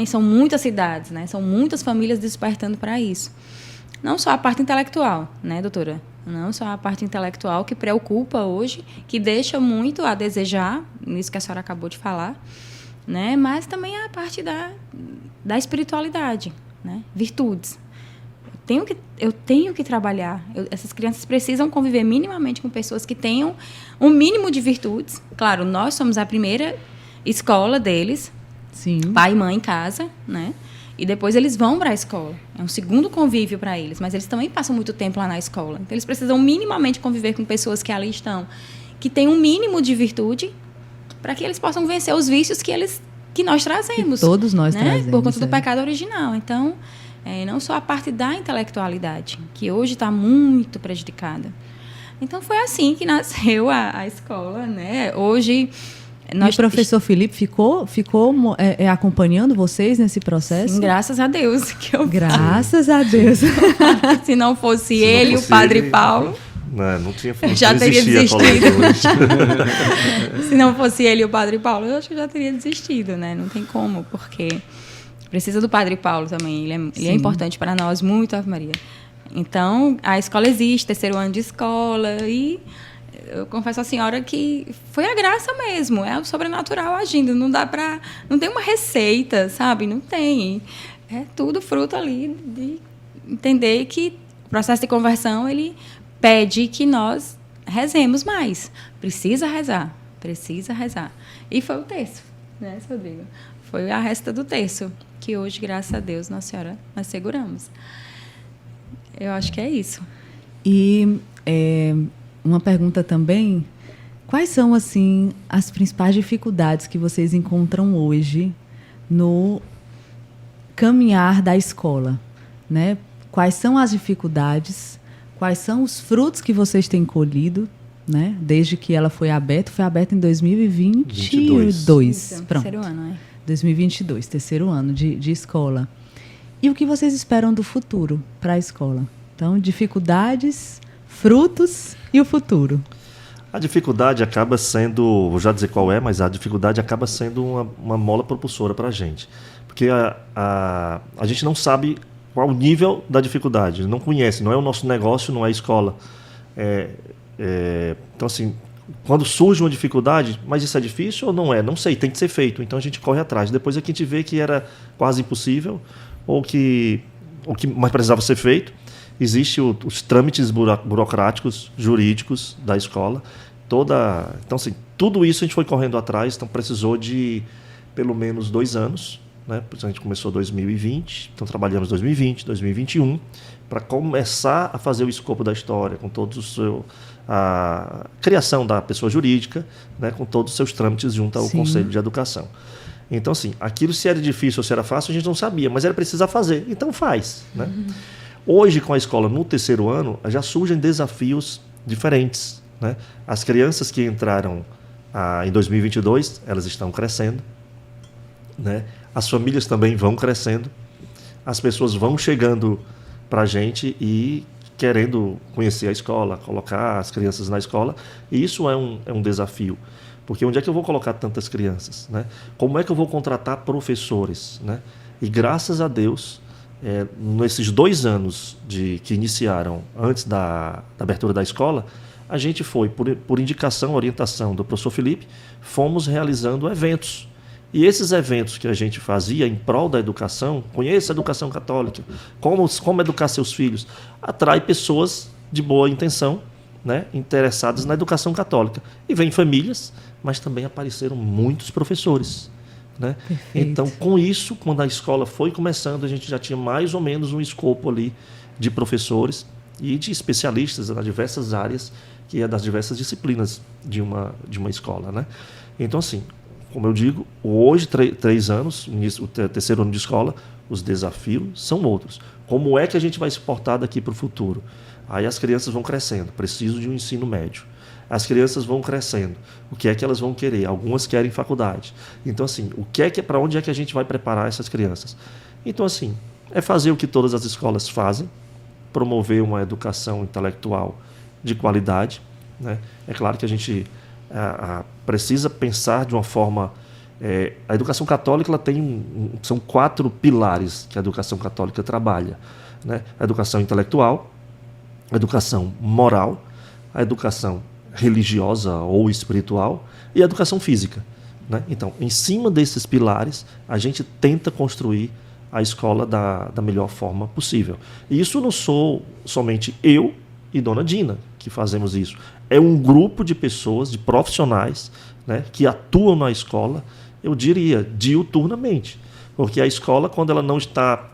São muitas cidades, né? São muitas famílias despertando para isso. Não só a parte intelectual, né, doutora? Não só a parte intelectual que preocupa hoje, que deixa muito a desejar, nisso que a senhora acabou de falar, né? Mas também a parte da espiritualidade, né? Virtudes. Eu tenho que trabalhar. Essas crianças precisam conviver minimamente com pessoas que tenham um mínimo de virtudes. Claro, nós somos a primeira escola deles. Sim. Pai e mãe em casa, né? E depois eles vão para a escola. É um segundo convívio para eles, mas eles também passam muito tempo lá na escola. Então, eles precisam minimamente conviver com pessoas que ali estão, que têm um mínimo de virtude, para que eles possam vencer os vícios que nós trazemos. Que todos nós né? trazemos. Por conta do pecado original. Então, não só a parte da intelectualidade, que hoje está muito prejudicada. Então, foi assim que nasceu a escola, né? Hoje... E o professor Felipe ficou acompanhando vocês nesse processo? Sim, graças a Deus. Graças a Deus. Se não fosse ele, o Padre Paulo... Não tinha já teria desistido. Se não fosse ele e o Padre Paulo, eu acho que eu já teria desistido, né? Não tem como, porque precisa do Padre Paulo também. Ele é importante para nós, muito, Ave Maria. Então, a escola existe, 3º ano de escola, e... eu confesso à senhora que foi a graça mesmo, é o sobrenatural agindo, não tem uma receita, sabe? Não tem. É tudo fruto ali de entender que o processo de conversão, ele pede que nós rezemos mais. Precisa rezar. E foi o terço, né, Rodrigo? Foi a resta do terço, que hoje, graças a Deus, Nossa Senhora, nós seguramos. Eu acho que é isso. E uma pergunta também, quais são, assim, as principais dificuldades que vocês encontram hoje no caminhar da escola, né? Quais são as dificuldades, quais são os frutos que vocês têm colhido, né? Desde que ela foi aberta em 2022. Pronto. Terceiro ano, né? 2022, terceiro ano de escola. E o que vocês esperam do futuro para a escola? Então, dificuldades, frutos e o futuro. A dificuldade acaba sendo, vou já dizer qual é, mas a dificuldade acaba sendo uma mola propulsora para a gente. Porque a gente não sabe qual o nível da dificuldade, não conhece, não é o nosso negócio, não é a escola. Então, assim, quando surge uma dificuldade, mas isso é difícil ou não é? Não sei, tem que ser feito. Então a gente corre atrás. Depois é que a gente vê que era quase impossível ou que mais precisava ser feito. Existem os trâmites burocráticos, jurídicos da escola. Então, assim, tudo isso a gente foi correndo atrás, então precisou de pelo menos 2 anos. Né? A gente começou em 2020, então trabalhamos em 2020, 2021, para começar a fazer o escopo da história, com todos a criação da pessoa jurídica, né? Com todos os seus trâmites junto ao Conselho de Educação. Então, assim, aquilo se era difícil ou se era fácil, a gente não sabia, mas era preciso fazer, então faz. Né? Hoje, com a escola no terceiro ano, já surgem desafios diferentes. Né? As crianças que entraram em 2022, elas estão crescendo. Né? As famílias também vão crescendo. As pessoas vão chegando para a gente e querendo conhecer a escola, colocar as crianças na escola. E isso é um desafio. Porque onde é que eu vou colocar tantas crianças? Né? Como é que eu vou contratar professores? Né? E graças a Deus, nesses 2 anos que iniciaram antes da abertura da escola, a gente foi, por indicação, orientação do professor Felipe, fomos realizando eventos. E esses eventos que a gente fazia em prol da educação, conheça a educação católica, como educar seus filhos, atrai pessoas de boa intenção, né, interessadas na educação católica. E vem famílias, mas também apareceram muitos professores. Né? Então, com isso, quando a escola foi começando, a gente já tinha mais ou menos um escopo ali de professores e de especialistas nas diversas áreas, que é das diversas disciplinas de uma escola. Né? Então, assim, como eu digo, hoje, 3 anos, o terceiro ano de escola, os desafios são outros. Como é que a gente vai se portar daqui para o futuro? Aí as crianças vão crescendo, preciso de um ensino médio. As crianças vão crescendo. O que é que elas vão querer? Algumas querem faculdade. Então, assim, para onde é que a gente vai preparar essas crianças? Então, assim, é fazer o que todas as escolas fazem, promover uma educação intelectual de qualidade. Né? É claro que a gente precisa pensar de uma forma... a educação católica são 4 pilares que a educação católica trabalha. Né? A educação intelectual, a educação moral, a educação religiosa ou espiritual e a educação física. Né? Então, em cima desses pilares, a gente tenta construir a escola da melhor forma possível. E isso não sou somente eu e Dona Dina que fazemos isso. É um grupo de pessoas, de profissionais, né, que atuam na escola, eu diria, diuturnamente. Porque a escola, quando ela não está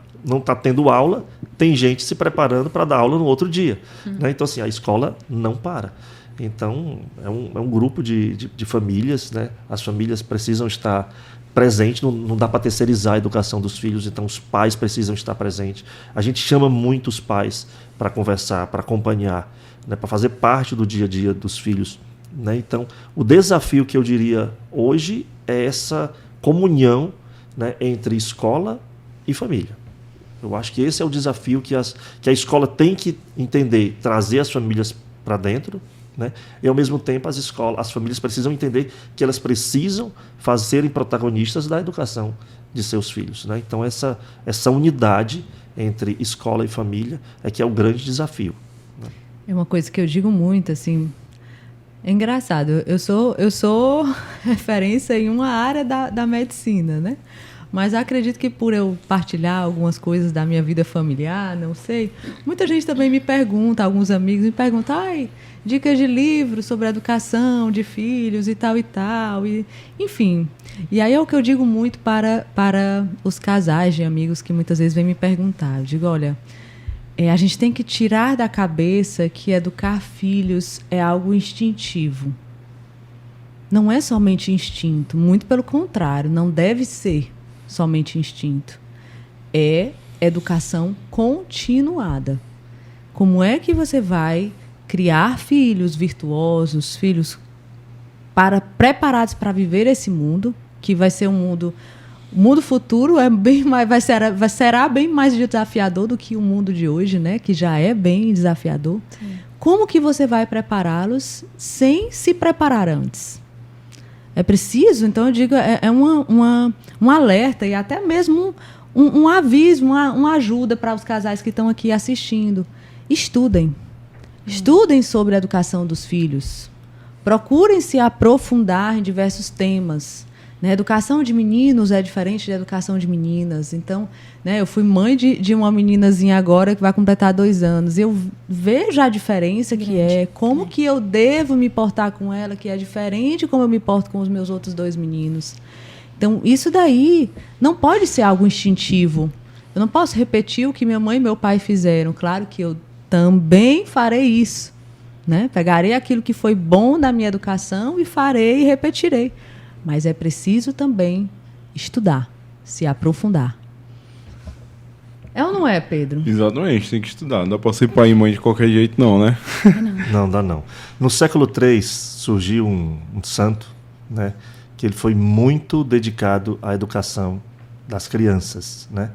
tendo aula, tem gente se preparando para dar aula no outro dia. Né? Então, assim, a escola não para. Então, é um grupo de famílias, né? As famílias precisam estar presentes, não dá para terceirizar a educação dos filhos, então os pais precisam estar presentes. A gente chama muito os pais para conversar, para acompanhar, né? Para fazer parte do dia a dia dos filhos. Né? Então, o desafio que eu diria hoje é essa comunhão, né, entre escola e família. Eu acho que esse é o desafio que a escola tem que entender, trazer as famílias para dentro, né? E, ao mesmo tempo, as famílias precisam entender que elas precisam serem protagonistas da educação de seus filhos. Né? Então, essa unidade entre escola e família é que é o grande desafio. Né? É uma coisa que eu digo muito, assim... É engraçado, eu sou referência em uma área da medicina, né? Mas acredito que por eu partilhar algumas coisas da minha vida familiar, não sei, muita gente também me pergunta, alguns amigos me perguntam, dicas de livros sobre a educação de filhos e tal, enfim. E aí é o que eu digo muito para os casais de amigos que muitas vezes vêm me perguntar. Eu digo, olha, a gente tem que tirar da cabeça que educar filhos é algo instintivo. Não é somente instinto, muito pelo contrário, não deve ser somente instinto. É educação continuada. Como é que você vai criar filhos virtuosos, filhos preparados para viver esse mundo, que vai ser um mundo... O mundo futuro será bem mais desafiador do que o mundo de hoje, né? Que já é bem desafiador. Sim. Como que você vai prepará-los sem se preparar antes? É preciso, então eu digo, um alerta e até mesmo um aviso, uma ajuda para os casais que estão aqui assistindo. Estudem. Estudem sobre a educação dos filhos. Procurem se aprofundar em diversos temas. Né? Educação de meninos é diferente da educação de meninas. Então, né, eu fui mãe de uma meninazinha agora que vai completar 2 anos. Eu vejo a diferença que é, como que eu devo me portar com ela, que é diferente como eu me porto com os meus outros 2 meninos. Então, isso daí não pode ser algo instintivo. Eu não posso repetir o que minha mãe e meu pai fizeram. Claro que eu também farei isso. Né? Pegarei aquilo que foi bom da minha educação e farei e repetirei. Mas é preciso também estudar, se aprofundar. É ou não é, Pedro? Exatamente, tem que estudar. Não dá para ser pai e mãe de qualquer jeito, não, né? Não, dá não. No século III surgiu um santo, né, que ele foi muito dedicado à educação das crianças, né?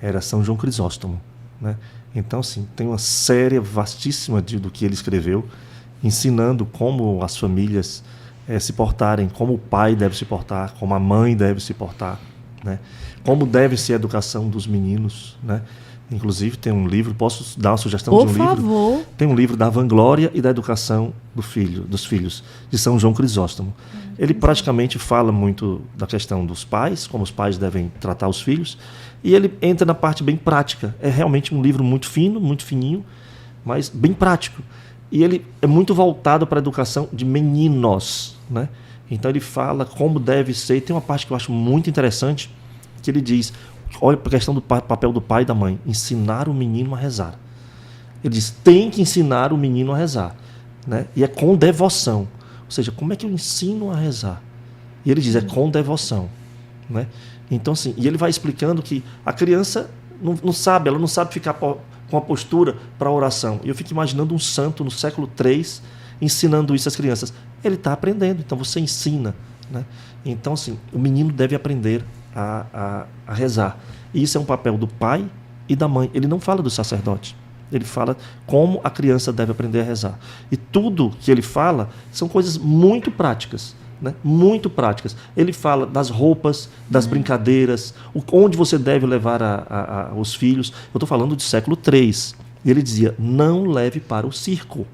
Era São João Crisóstomo, né? Então, sim, tem uma série vastíssima do que ele escreveu, ensinando como as famílias se portarem, como o pai deve se portar, como a mãe deve se portar, né? Como deve ser a educação dos meninos, né? Inclusive tem um livro, posso dar uma sugestão de um livro? Por favor. Tem um livro da vanglória e da educação dos filhos, de São João Crisóstomo. Ele praticamente fala muito da questão dos pais, como os pais devem tratar os filhos, e ele entra na parte bem prática. É realmente um livro muito fino, muito fininho, mas bem prático. E ele é muito voltado para a educação de meninos, né? Então ele fala como deve ser. Tem uma parte que eu acho muito interessante, que ele diz, olha para a questão do papel do pai e da mãe, ensinar o menino a rezar. Ele diz, tem que ensinar o menino a rezar, né? E é com devoção. Ou seja, como é que eu ensino a rezar? E ele diz, é com devoção, né? Então, assim, e ele vai explicando que a criança não sabe, ela não sabe ficar com a postura para a oração. E eu fico imaginando um santo no século III ensinando isso às crianças. Ele está aprendendo, então você ensina, né? Então, assim, o menino deve aprender a rezar. E isso é um papel do pai e da mãe. Ele não fala do sacerdote. Ele fala como a criança deve aprender a rezar. E tudo que ele fala são coisas muito práticas, né? Muito práticas. Ele fala das roupas, das brincadeiras, onde você deve levar os filhos. Eu estou falando de século III. E ele dizia, não leve para o circo.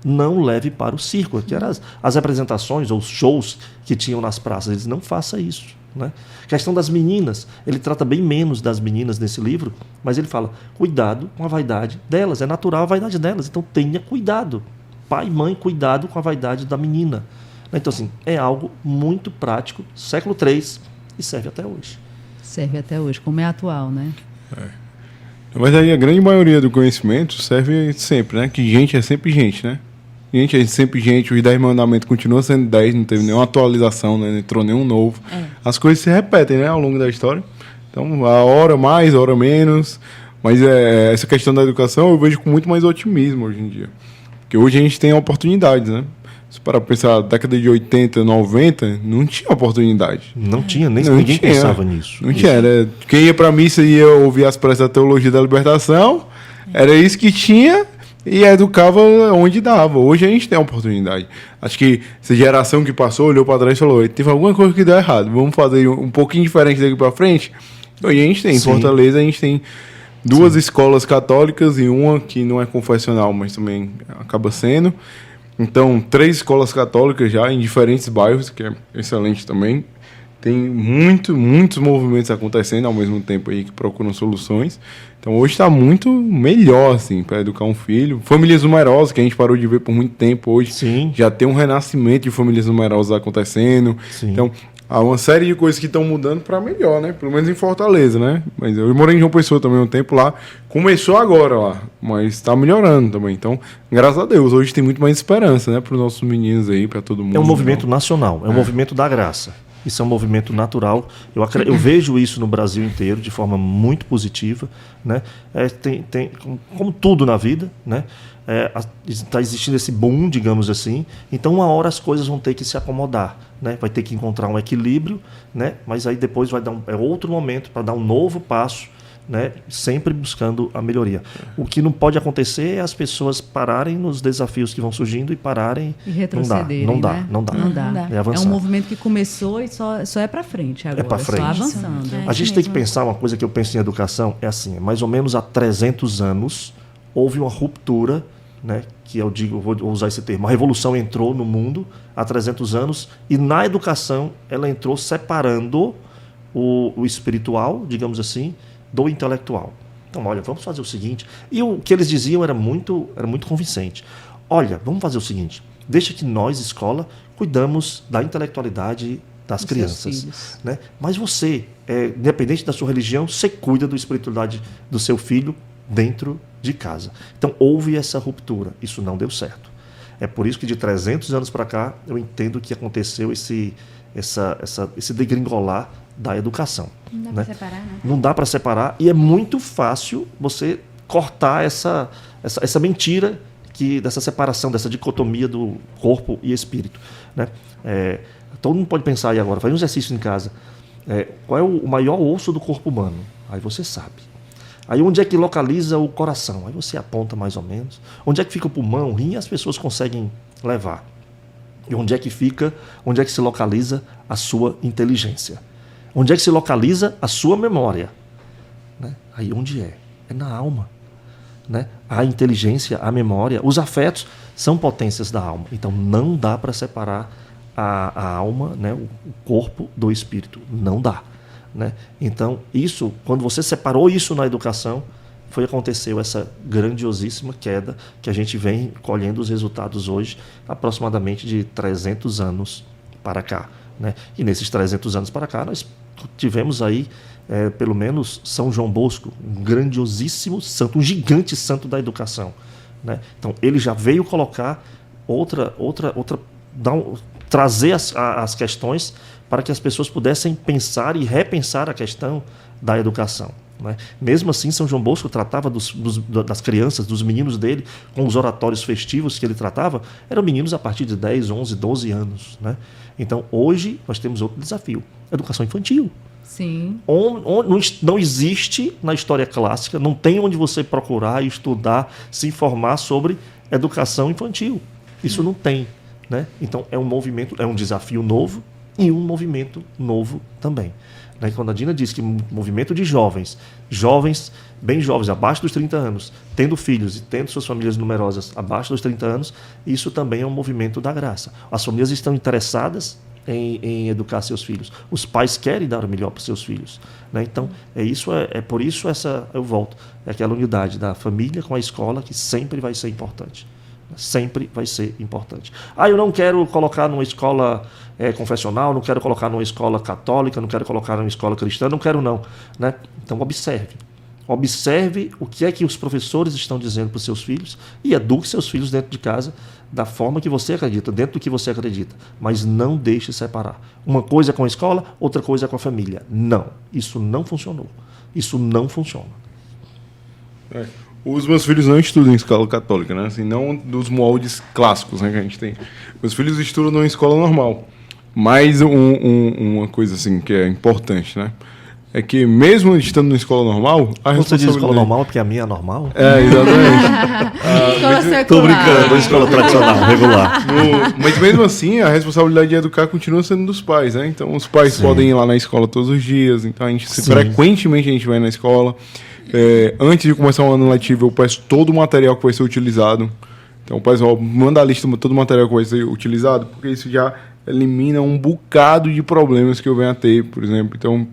Não leve para o circo. Que eram as apresentações ou os shows que tinham nas praças. Ele dizia, não faça isso, né? Questão das meninas, ele trata bem menos das meninas nesse livro, mas ele fala, cuidado com a vaidade delas, é natural a vaidade delas, então tenha cuidado. Pai e mãe, cuidado com a vaidade da menina. Então, assim, é algo muito prático, século III, e serve até hoje. Serve até hoje, como é atual, né? Mas aí a grande maioria do conhecimento serve sempre, né? Que gente é sempre gente, né? Gente, é sempre gente, os 10 mandamentos continuam sendo 10, não teve nenhuma atualização, né? Não entrou nenhum novo. As coisas se repetem, né, ao longo da história. Então, a hora mais, a hora menos. Mas essa questão da educação eu vejo com muito mais otimismo hoje em dia. Porque hoje a gente tem oportunidades, né? Se para pensar, década de 80, 90, não tinha oportunidade. Não tinha, ninguém pensava nisso. Não tinha. Era, quem ia para a missa e ia ouvir as preces da teologia da libertação, era isso que tinha. E educava onde dava. Hoje a gente tem a oportunidade. Acho que essa geração que passou olhou para trás e falou, teve alguma coisa que deu errado, vamos fazer um pouquinho diferente daqui para frente. E a gente tem, em Fortaleza a gente tem 2 escolas católicas e uma que não é confessional, mas também acaba sendo. Então 3 escolas católicas já em diferentes bairros, que é excelente também. tem muitos movimentos acontecendo ao mesmo tempo aí que procuram soluções. Então hoje está muito melhor assim, para educar um filho. Famílias numerosas, que a gente parou de ver por muito tempo, hoje Sim. já tem um renascimento de famílias numerosas acontecendo. Sim. Então há uma série de coisas que estão mudando para melhor, né? Pelo menos em Fortaleza, né? Mas eu morei em João Pessoa também um tempo lá. Começou agora lá, mas está melhorando também. Então, graças a Deus, hoje tem muito mais esperança, né? Para os nossos meninos aí, para todo mundo. É um movimento nacional, é um movimento da graça. Isso é um movimento natural. Eu vejo isso no Brasil inteiro de forma muito positiva, né? Como tudo na vida, né? Está existindo esse boom, digamos assim. Então, uma hora as coisas vão ter que se acomodar, né? Vai ter que encontrar um equilíbrio, né? Mas aí depois vai dar outro momento para dar um novo passo, né? Sempre buscando a melhoria. O que não pode acontecer é as pessoas pararem nos desafios que vão surgindo e pararem E retrocederem, Não dá. Não dá. É avançar. É um movimento que começou e só é para frente agora. pra frente. Só avançando. Isso. A gente isso tem que mesmo. pensar uma coisa que eu penso em educação, é assim, mais ou menos há 300 anos houve uma ruptura, né, que eu digo, vou usar esse termo, a revolução entrou no mundo há 300 anos e na educação ela entrou separando o espiritual, digamos assim, do intelectual. Então, olha, vamos fazer o seguinte, e o que eles diziam era muito convincente. Olha, vamos fazer o seguinte, deixa que nós, escola, cuidamos da intelectualidade das Dos crianças, seus filhos. né? Mas você, independente da sua religião, você cuida da espiritualidade do seu filho dentro de casa. Então houve essa ruptura, isso não deu certo. É por isso que de 300 anos para cá eu entendo que aconteceu esse degringolar da educação. Não dá né? pra separar, né? Não dá para separar e é muito fácil você cortar essa mentira dessa separação, dessa dicotomia do corpo e espírito, né? Todo mundo pode pensar aí agora, faz um exercício em casa. Qual é o maior osso do corpo humano? Aí você sabe. Aí onde é que localiza o coração? Aí você aponta mais ou menos. Onde é que fica o pulmão? O rim as pessoas conseguem levar. E onde é que se localiza a sua inteligência? Onde é que se localiza a sua memória? Né? Aí onde é? É na alma. Né? A inteligência, a memória, os afetos são potências da alma. Então não dá para separar a alma, né? O corpo do espírito. Não dá. Né? Então, quando você separou isso na educação, aconteceu essa grandiosíssima queda que a gente vem colhendo os resultados hoje, aproximadamente de 300 anos para cá. Né? E nesses 300 anos para cá, nós tivemos aí, pelo menos, São João Bosco, um grandiosíssimo santo, um gigante santo da educação. Né? Então, ele já veio colocar trazer as questões para que as pessoas pudessem pensar e repensar a questão da educação. Né? Mesmo assim, São João Bosco tratava das crianças, dos meninos dele, com os oratórios festivos que ele tratava, eram meninos a partir de 10, 11, 12 anos. Né? Então, hoje, nós temos outro desafio, educação infantil. Sim. Não existe na história clássica, não tem onde você procurar, estudar, se informar sobre educação infantil. Isso não tem. Né? Então, é um movimento, é um desafio novo, e um movimento novo também. Né? Quando a Dina diz que um movimento de jovens, bem jovens, abaixo dos 30 anos, tendo filhos e tendo suas famílias numerosas abaixo dos 30 anos, isso também é um movimento da graça. As famílias estão interessadas em educar seus filhos. Os pais querem dar o melhor para os seus filhos. Né? Então, por isso eu volto. É aquela unidade da família com a escola que sempre vai ser importante. Sempre vai ser importante. Eu não quero colocar numa escola confessional, não quero colocar numa escola católica, não quero colocar numa escola cristã, não quero não. Né? Então observe. Observe o que é que os professores estão dizendo para os seus filhos e eduque seus filhos dentro de casa da forma que você acredita, dentro do que você acredita. Mas não deixe separar. Uma coisa é com a escola, outra coisa é com a família. Não. Isso não funcionou. Isso não funciona. Os meus filhos não estudam em escola católica, né? Assim, não dos moldes clássicos, né, que a gente tem. Meus filhos estudam numa escola normal. Mas uma coisa assim que é importante, né? É que mesmo estando na escola normal, a Quando você diz responsabilidade... escola normal, é porque a minha é normal? Exatamente. Escola secular. Tô brincando, escola tradicional, regular. Mas mesmo assim, a responsabilidade de educar continua sendo dos pais, né? Então, os pais Sim. podem ir lá na escola todos os dias. Então, Sim. frequentemente a gente vai na escola. Antes de começar o ano letivo, eu peço todo o material que vai ser utilizado. Então, o pessoal manda a lista de todo o material que vai ser utilizado, porque isso já elimina um bocado de problemas que eu venho a ter, por exemplo. Então,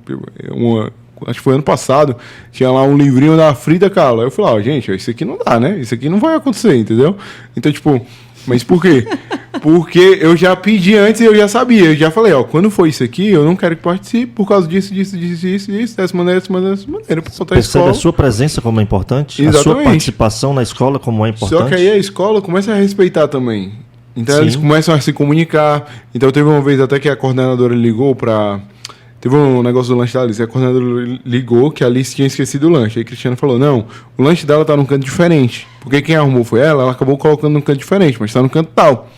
acho que foi ano passado, tinha lá um livrinho da Frida Kahlo. Aí eu falei, gente, isso aqui não dá, né? Isso aqui não vai acontecer, entendeu? Então, tipo, mas por quê? Porque eu já pedi antes e eu já sabia. Eu já falei, quando for isso aqui, eu não quero que participe por causa disso, dessa maneira. Percebe a sua presença como é importante? Exatamente. A sua participação na escola como é importante? Só que aí a escola começa a respeitar também. Então Sim. eles começam a se comunicar. Então teve uma vez até que a coordenadora ligou pra... Teve um negócio do lanche da Alice. A coordenadora ligou que a Alice tinha esquecido o lanche. Aí a Cristiana falou, não, o lanche dela tá num canto diferente. Porque quem arrumou foi ela acabou colocando num canto diferente, mas tá no canto tal.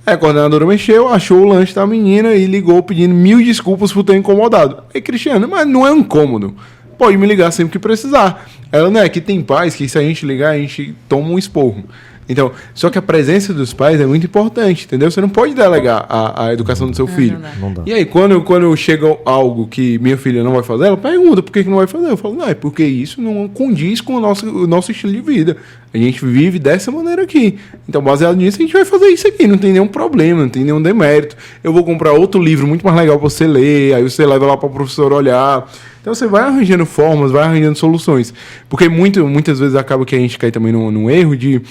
Aí a coordenadora mexeu, achou o lanche da menina e ligou pedindo 1000 desculpas por ter incomodado. Aí Cristiana, mas não é um incômodo. Pode me ligar sempre que precisar. Ela, não é que tem pais que se a gente ligar, a gente toma um esporro. Então, só que a presença dos pais é muito importante, entendeu? Você não pode delegar a educação do seu filho. Não dá. E aí, quando chega algo que minha filha não vai fazer, ela pergunta por que não vai fazer. Eu falo, não, é porque isso não condiz com o nosso estilo de vida. A gente vive dessa maneira aqui. Então, baseado nisso, a gente vai fazer isso aqui. Não tem nenhum problema, não tem nenhum demérito. Eu vou comprar outro livro muito mais legal para você ler, aí você leva lá para o professor olhar. Então, você vai arranjando formas, vai arranjando soluções. Porque muitas vezes acaba que a gente cai também num erro de...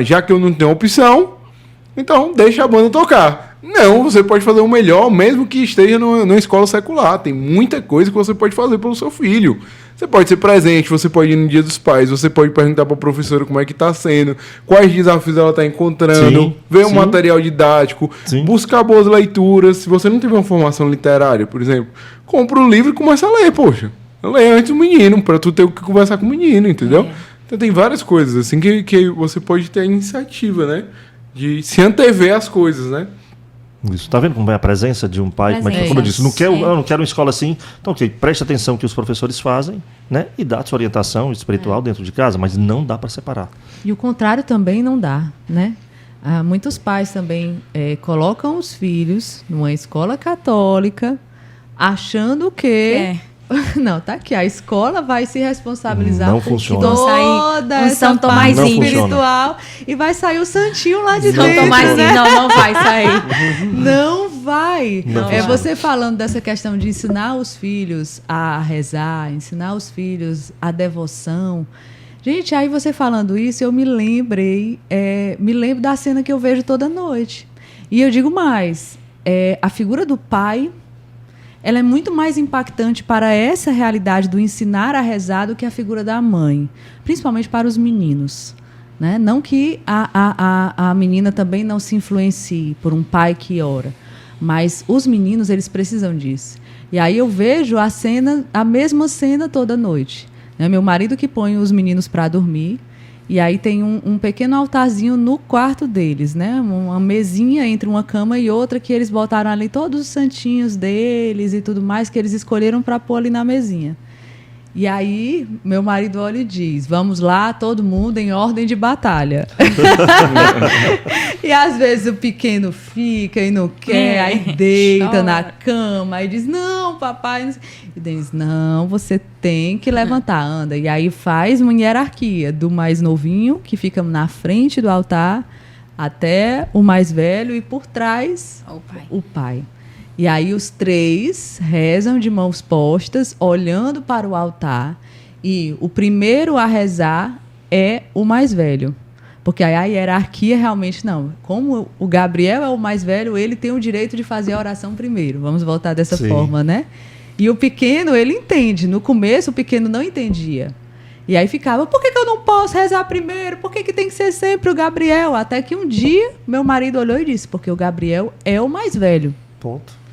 já que eu não tenho opção, então deixa a banda tocar. Não, você pode fazer o melhor, mesmo que esteja numa escola secular. Tem muita coisa que você pode fazer pelo seu filho. Você pode ser presente, você pode ir no Dia dos Pais, você pode perguntar para a professora como é que está sendo, quais desafios ela está encontrando, Sim, ver sim. um material didático, Sim. buscar boas leituras. Se você não tiver uma formação literária, por exemplo, compra um livro e começa a ler, poxa. Lê antes do menino, para tu ter o que conversar com o menino, entendeu? Então tem várias coisas assim que você pode ter a iniciativa, né? De se antever as coisas, né? Isso. Tá vendo como é a presença de um pai? Como eu disse, eu não quero uma escola assim. Então, preste atenção que os professores fazem, né? E dá sua orientação espiritual dentro de casa, mas não dá para separar. E o contrário também não dá, né? Muitos pais também colocam os filhos numa escola católica, achando que... Não, tá aqui. A escola vai se responsabilizar Não por funciona. toda essa São parte Tomazinho espiritual e vai sair o santinho lá de São dentro, Tomazinho, né? não vai sair. Não vai. Não É vai. você falando dessa questão de ensinar os filhos a rezar, ensinar os filhos a devoção. Gente, aí você falando isso, eu me lembro da cena que eu vejo toda noite. E eu digo mais, a figura do pai, ela é muito mais impactante para essa realidade do ensinar a rezar do que a figura da mãe, principalmente para os meninos. Né? Não que a menina também não se influencie por um pai que ora, mas os meninos, eles precisam disso. E aí eu vejo a mesma cena toda noite. Né? Meu marido que põe os meninos para dormir, e aí tem um pequeno altarzinho no quarto deles, né? Uma mesinha entre uma cama e outra que eles botaram ali todos os santinhos deles e tudo mais que eles escolheram para pôr ali na mesinha. E aí meu marido olha e diz, vamos lá, todo mundo em ordem de batalha. E às vezes o pequeno fica e não quer, aí deita chora. na cama, aí diz, não, papai... E diz, não, você tem que levantar, anda. E aí faz uma hierarquia do mais novinho, que fica na frente do altar, até o mais velho e por trás o pai. E aí os três rezam de mãos postas, olhando para o altar. E o primeiro a rezar é o mais velho. Porque aí a hierarquia realmente não. Como o Gabriel é o mais velho, ele tem o direito de fazer a oração primeiro. Vamos voltar dessa forma, né? E o pequeno, ele entende. No começo, o pequeno não entendia. E aí ficava, por que eu não posso rezar primeiro? Por que tem que ser sempre o Gabriel? Até que um dia, meu marido olhou e disse, porque o Gabriel é o mais velho. Ponto.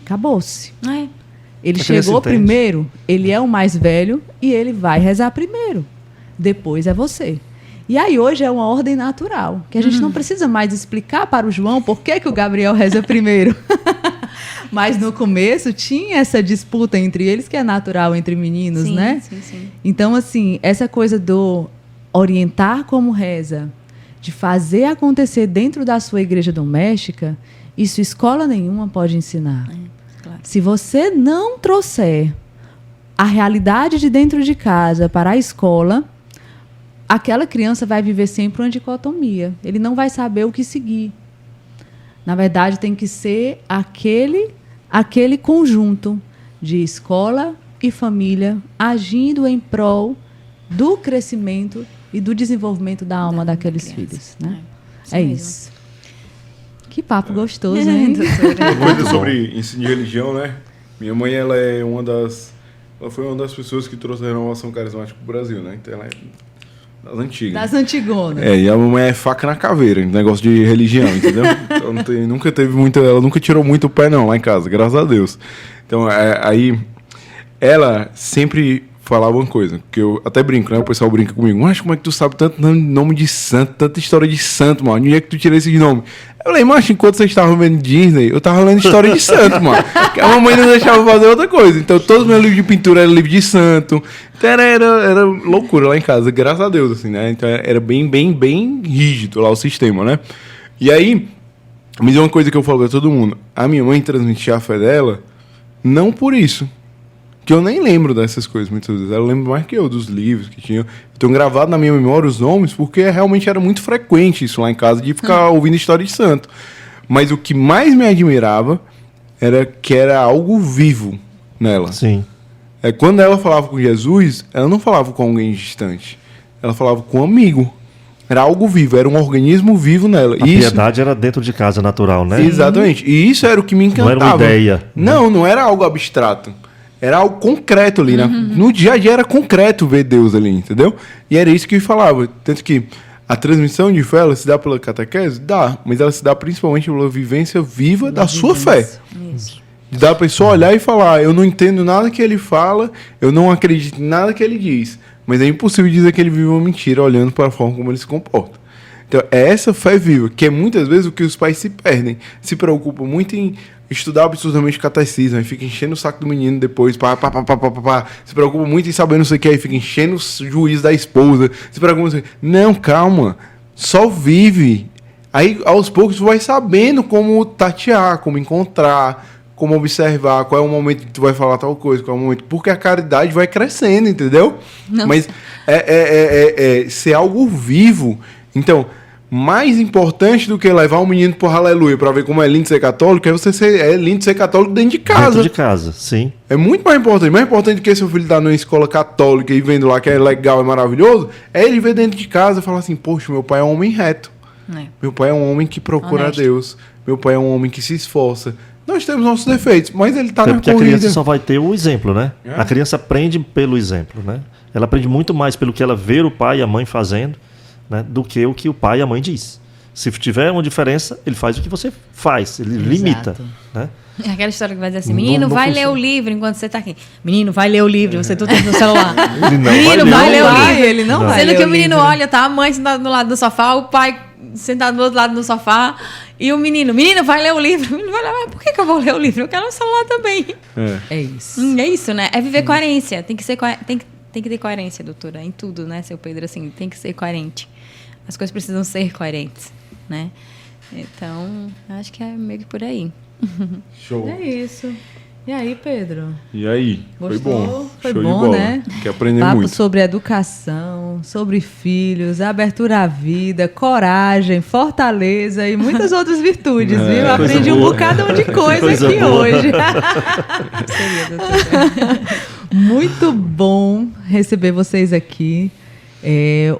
Acabou-se. Ele A criança chegou entende. primeiro, ele é o mais velho e ele vai rezar primeiro. Depois é você. E aí hoje é uma ordem natural, que a gente não precisa mais explicar para o João por que o Gabriel reza primeiro. Mas no começo tinha essa disputa entre eles, que é natural entre meninos, né? Sim. Então, assim, essa coisa do orientar como reza, de fazer acontecer dentro da sua igreja doméstica, isso escola nenhuma pode ensinar. Claro. Se você não trouxer a realidade de dentro de casa para a escola, aquela criança vai viver sempre uma dicotomia. Ele não vai saber o que seguir. Na verdade, tem que ser aquele conjunto de escola e família agindo em prol do crescimento e do desenvolvimento da alma daqueles filhos. Né? É isso. Que papo gostoso, hein? Coisa sobre ensino de religião, né? Minha mãe, ela foi uma das pessoas que trouxe a renovação carismática pro Brasil, né? Então ela é das antigas. Das antigonas. E a mamãe é faca na caveira, negócio de religião, entendeu? Então nunca teve muito, ela nunca tirou muito o pé não lá em casa, graças a Deus. Então aí ela sempre falava uma coisa, que eu até brinco, né? O pessoal brinca comigo. Mas como é que tu sabe tanto nome de santo, tanta história de santo, mano? Onde é que tu tirou esses nomes? Eu falei, macho, enquanto vocês estavam vendo Disney, eu tava lendo história de santo, mano. Que a mamãe não deixava fazer outra coisa. Então todos os meus livros de pintura eram livros de santo. Então era loucura lá em casa, graças a Deus, assim, né? Então era bem rígido lá o sistema, né? E aí, me diz uma coisa que eu falo pra todo mundo. A minha mãe transmitia a fé dela, não por isso. Que eu nem lembro dessas coisas muitas vezes. Ela lembra mais que eu dos livros que tinha. Então, gravado na minha memória os nomes, porque realmente era muito frequente isso lá em casa, de ficar ouvindo história de santo. Mas o que mais me admirava era que era algo vivo nela. Sim. Quando ela falava com Jesus, ela não falava com alguém distante. Ela falava com um amigo. Era algo vivo, era um organismo vivo nela. A piedade era dentro de casa, natural, né? Exatamente. E isso era o que me encantava. Não era uma ideia. Não era algo abstrato. Era algo concreto ali, né? No dia a dia era concreto ver Deus ali, entendeu? E era isso que ele falava. Tanto que a transmissão de fé, ela se dá pela catequese? Dá. Mas ela se dá principalmente pela vivência viva da sua fé. Isso. Dá a pessoa olhar e falar, eu não entendo nada que ele fala, eu não acredito em nada que ele diz. Mas é impossível dizer que ele vive uma mentira olhando para a forma como ele se comporta. Então, é essa fé viva, que é muitas vezes o que os pais se perdem. Se preocupam muito em estudar absurdamente catecismo, aí fica enchendo o saco do menino depois, se preocupa muito em saber não sei o que, aí fica enchendo o juízo da esposa, se preocupa não, calma, só vive. Aí, aos poucos, tu vai sabendo como tatear, como encontrar, como observar, qual é o momento que tu vai falar tal coisa, qual é o momento, porque a caridade vai crescendo, entendeu? Não. Mas ser algo vivo. Então, mais importante do que levar um menino pro aleluia para ver como é lindo ser católico, é lindo ser católico dentro de casa. Dentro de casa, sim. É muito mais importante do que seu filho estar numa escola católica e vendo lá que é legal, é maravilhoso, é ele ver dentro de casa e falar assim, poxa, meu pai é um homem reto. Meu pai é um homem que procura Honesto. a Deus. Meu pai é um homem que se esforça. Nós temos nossos defeitos, mas ele está na Porque corrida. a criança só vai ter o exemplo, né? A criança aprende pelo exemplo, né? Ela aprende muito mais pelo que ela vê o pai e a mãe fazendo, né, do que o pai e a mãe diz. Se tiver uma diferença, ele faz o que você faz, ele limita, né? É aquela história que vai dizer assim, Não- menino, não vai funciona. ler o livro enquanto você tá aqui. Menino, vai ler o livro, você tudo no celular. Ele não Menino, vai ler o livro. Ele não vai Sendo ler que o o menino livro. olha, tá a mãe sentada do lado do sofá, o pai sentado do outro lado do sofá, e o menino, vai ler o livro. O menino vai ler, mas por que eu vou ler o livro? Eu quero o celular também. É isso. É isso, né? É viver coerência. Tem que ser tem que ter coerência, doutora, em tudo, né, seu Pedro? Assim, tem que ser coerente. As coisas precisam ser coerentes, né? Então, acho que é meio que por aí. Show. É isso. E aí, Pedro? E aí? Foi Gostou? bom. Foi Show bom, de bola. né? Quer aprender Papo muito. sobre educação, sobre filhos, abertura à vida, coragem, fortaleza e muitas outras virtudes, viu? coisa Aprendi um boa. bocado de coisa, Coisa aqui boa. hoje. Seria, doutora. Muito bom receber vocês aqui,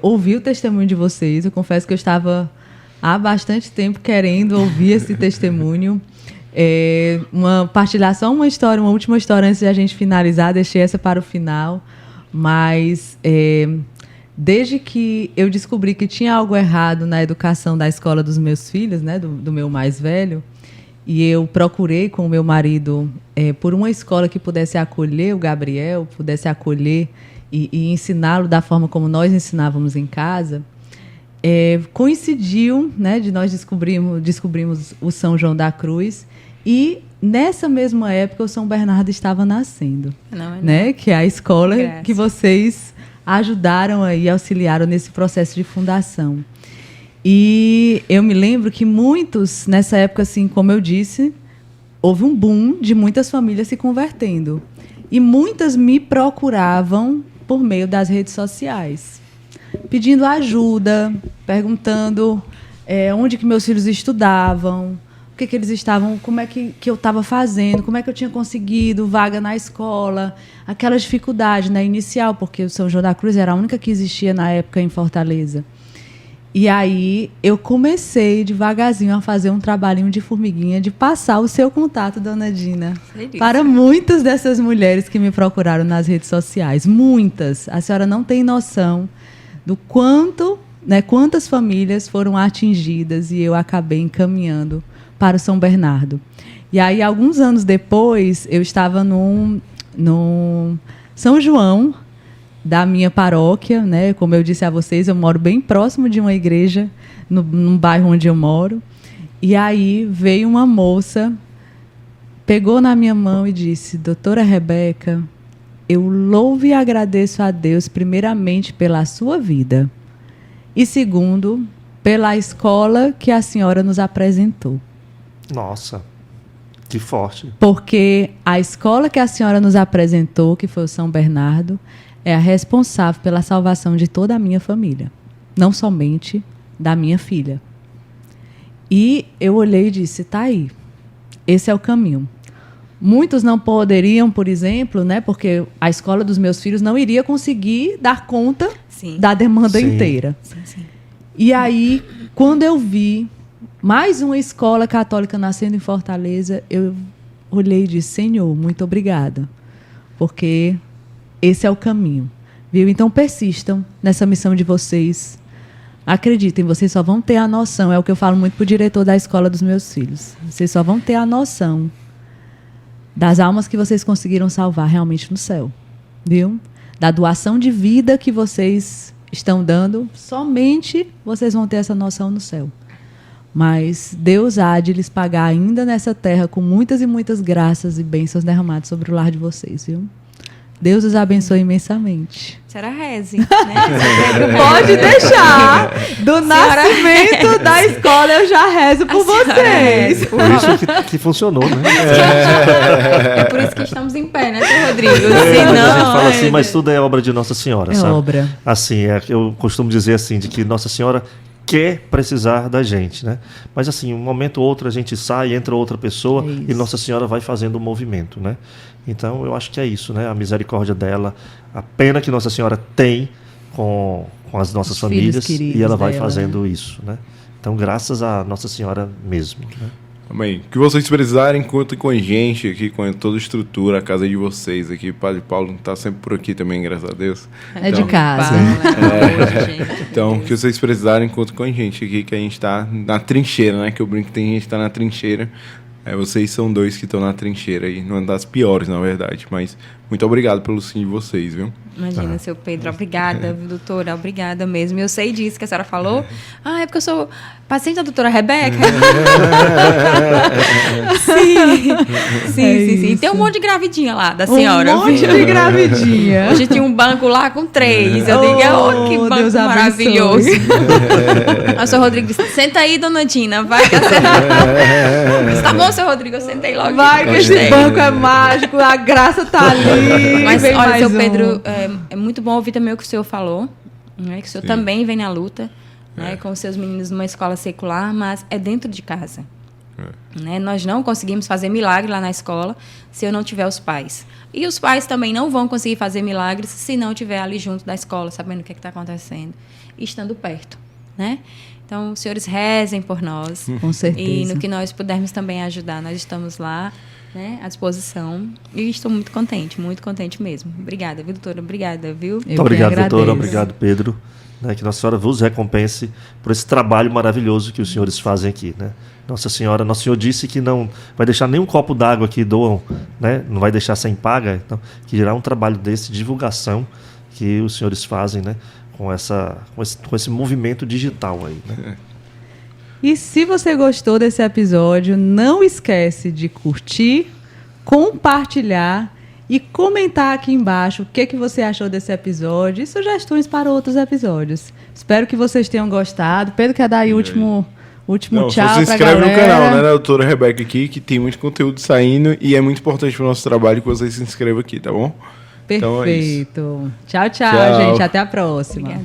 ouvir o testemunho de vocês. Eu confesso que eu estava há bastante tempo querendo ouvir esse testemunho. Uma partilhação, uma última história antes de a gente finalizar, deixei essa para o final, mas desde que eu descobri que tinha algo errado na educação da escola dos meus filhos, né, do meu mais velho, e eu procurei com o meu marido por uma escola que pudesse acolher o Gabriel, pudesse acolher e ensiná-lo da forma como nós ensinávamos em casa. Coincidiu, né, de nós descobrimos o São João da Cruz, e nessa mesma época o São Bernardo estava nascendo, Não, né, que é a escola Graças. que vocês ajudaram aí, auxiliaram nesse processo de fundação. E eu me lembro que muitos, nessa época, assim, como eu disse, houve um boom de muitas famílias se convertendo. E muitas me procuravam por meio das redes sociais, pedindo ajuda, perguntando onde que meus filhos estudavam, o que eles estavam, como é que eu estava fazendo, como é que eu tinha conseguido vaga na escola, aquela dificuldade, né, inicial, porque o São João da Cruz era a única que existia na época em Fortaleza. E aí eu comecei devagarzinho a fazer um trabalhinho de formiguinha, de passar o seu contato, dona Dina, para muitas dessas mulheres que me procuraram nas redes sociais. Muitas. A senhora não tem noção do quanto, né, quantas famílias foram atingidas, e eu acabei encaminhando para o São Bernardo. E aí, alguns anos depois, eu estava num São João da minha paróquia, né? Como eu disse a vocês, eu moro bem próximo de uma igreja, num bairro onde eu moro. E aí veio uma moça, pegou na minha mão e disse: doutora Rebeca, eu louvo e agradeço a Deus, primeiramente, pela sua vida. E segundo, pela escola que a senhora nos apresentou. Nossa, que forte. Porque a escola que a senhora nos apresentou, que foi o São Bernardo, é a responsável pela salvação de toda a minha família. Não somente da minha filha. E eu olhei e disse: tá aí. Esse é o caminho. Muitos não poderiam, por exemplo, né, porque a escola dos meus filhos não iria conseguir dar conta da demanda inteira. Sim. E aí, quando eu vi mais uma escola católica nascendo em Fortaleza, eu olhei e disse: Senhor, muito obrigada, porque esse é o caminho, viu? Então persistam nessa missão de vocês. Acreditem, vocês só vão ter a noção, é o que eu falo muito para o diretor da escola dos meus filhos, vocês só vão ter a noção das almas que vocês conseguiram salvar realmente no céu, viu? Da doação de vida que vocês estão dando, somente vocês vão ter essa noção no céu. Mas Deus há de lhes pagar ainda nessa terra com muitas e muitas graças e bênçãos derramadas sobre o lar de vocês, viu? Deus os abençoe imensamente. Será reze, né? Pode deixar. Do nascimento da escola eu já rezo por vocês. Por isso que funcionou, né? É por isso que estamos em pé, né, seu Rodrigo? A gente fala assim, Senão, mas tudo é obra de Nossa Senhora, É sabe? obra. Assim, eu costumo dizer assim, de que Nossa Senhora quer precisar da gente, né? Mas assim, um momento ou outro a gente sai, entra outra pessoa e Nossa Senhora vai fazendo o movimento, né? Então eu acho que é isso, né? A misericórdia dela, a pena que Nossa Senhora tem com as nossas famílias, e ela vai fazendo isso, né? Então graças a Nossa Senhora mesmo, né? Amém. O que vocês precisarem, contem com a gente aqui, com toda a estrutura, a casa de vocês aqui. O Padre Paulo está sempre por aqui também, graças a Deus. É de casa. Então, o que vocês precisarem, contem com a gente aqui, que a gente está na trincheira, né? Que eu brinco que tem gente que está na trincheira. Vocês são dois que estão na trincheira aí, uma das piores, na verdade. Mas muito obrigado pelo sim de vocês, viu? Imagina, seu Pedro, obrigada, doutora, obrida mesmo. Eu sei disso que a senhora falou. É porque eu sou paciente da doutora Rebeca. Sim. Tem um monte de gravidinha lá da senhora. Um monte de gravidinha. Hoje tinha um banco lá com 3. Eu digo, que banco Deus maravilhoso. O seu Rodrigo disse: senta aí, dona Dina, vai que a senhora... Tá bom, seu Rodrigo, eu sentei logo. Vai que esse banco é mágico, a graça tá ali. Mas olha, seu Pedro, é muito bom ouvir também o que o senhor falou, né? Que o senhor também vem na luta, né? Com os seus meninos numa escola secular, mas é dentro de casa. Né? Nós não conseguimos fazer milagre lá na escola se eu não tiver os pais. E os pais também não vão conseguir fazer milagres se não estiver ali junto da escola, sabendo o que está acontecendo e estando perto, né? Então, os senhores rezem por nós. Com certeza. E no que nós pudermos também ajudar, nós estamos lá, né, à disposição. E estou muito contente mesmo. Obrigada, viu, doutora? Obrigada, viu? Muito obrigado, doutora. Obrigado, Pedro. Né, que Nossa Senhora vos recompense por esse trabalho maravilhoso que os senhores fazem aqui, né? Nossa Senhor disse que não vai deixar nenhum copo d'água que doam, né? Não vai deixar sem paga. Então, que irá um trabalho desse, de divulgação, que os senhores fazem, né? Com esse movimento digital aí, né? E se você gostou desse episódio, não esquece de curtir, compartilhar e comentar aqui embaixo o que você achou desse episódio e sugestões para outros episódios. Espero que vocês tenham gostado. Pedro, quer dar aí o último tchau pra galera? Se inscreve no canal, né, da doutora Rebeca aqui, que tem muito conteúdo saindo e é muito importante para o nosso trabalho que vocês se inscrevam aqui, tá bom? Perfeito. Então é isso. Tchau, Tchau. gente. Até a próxima. Obrigada.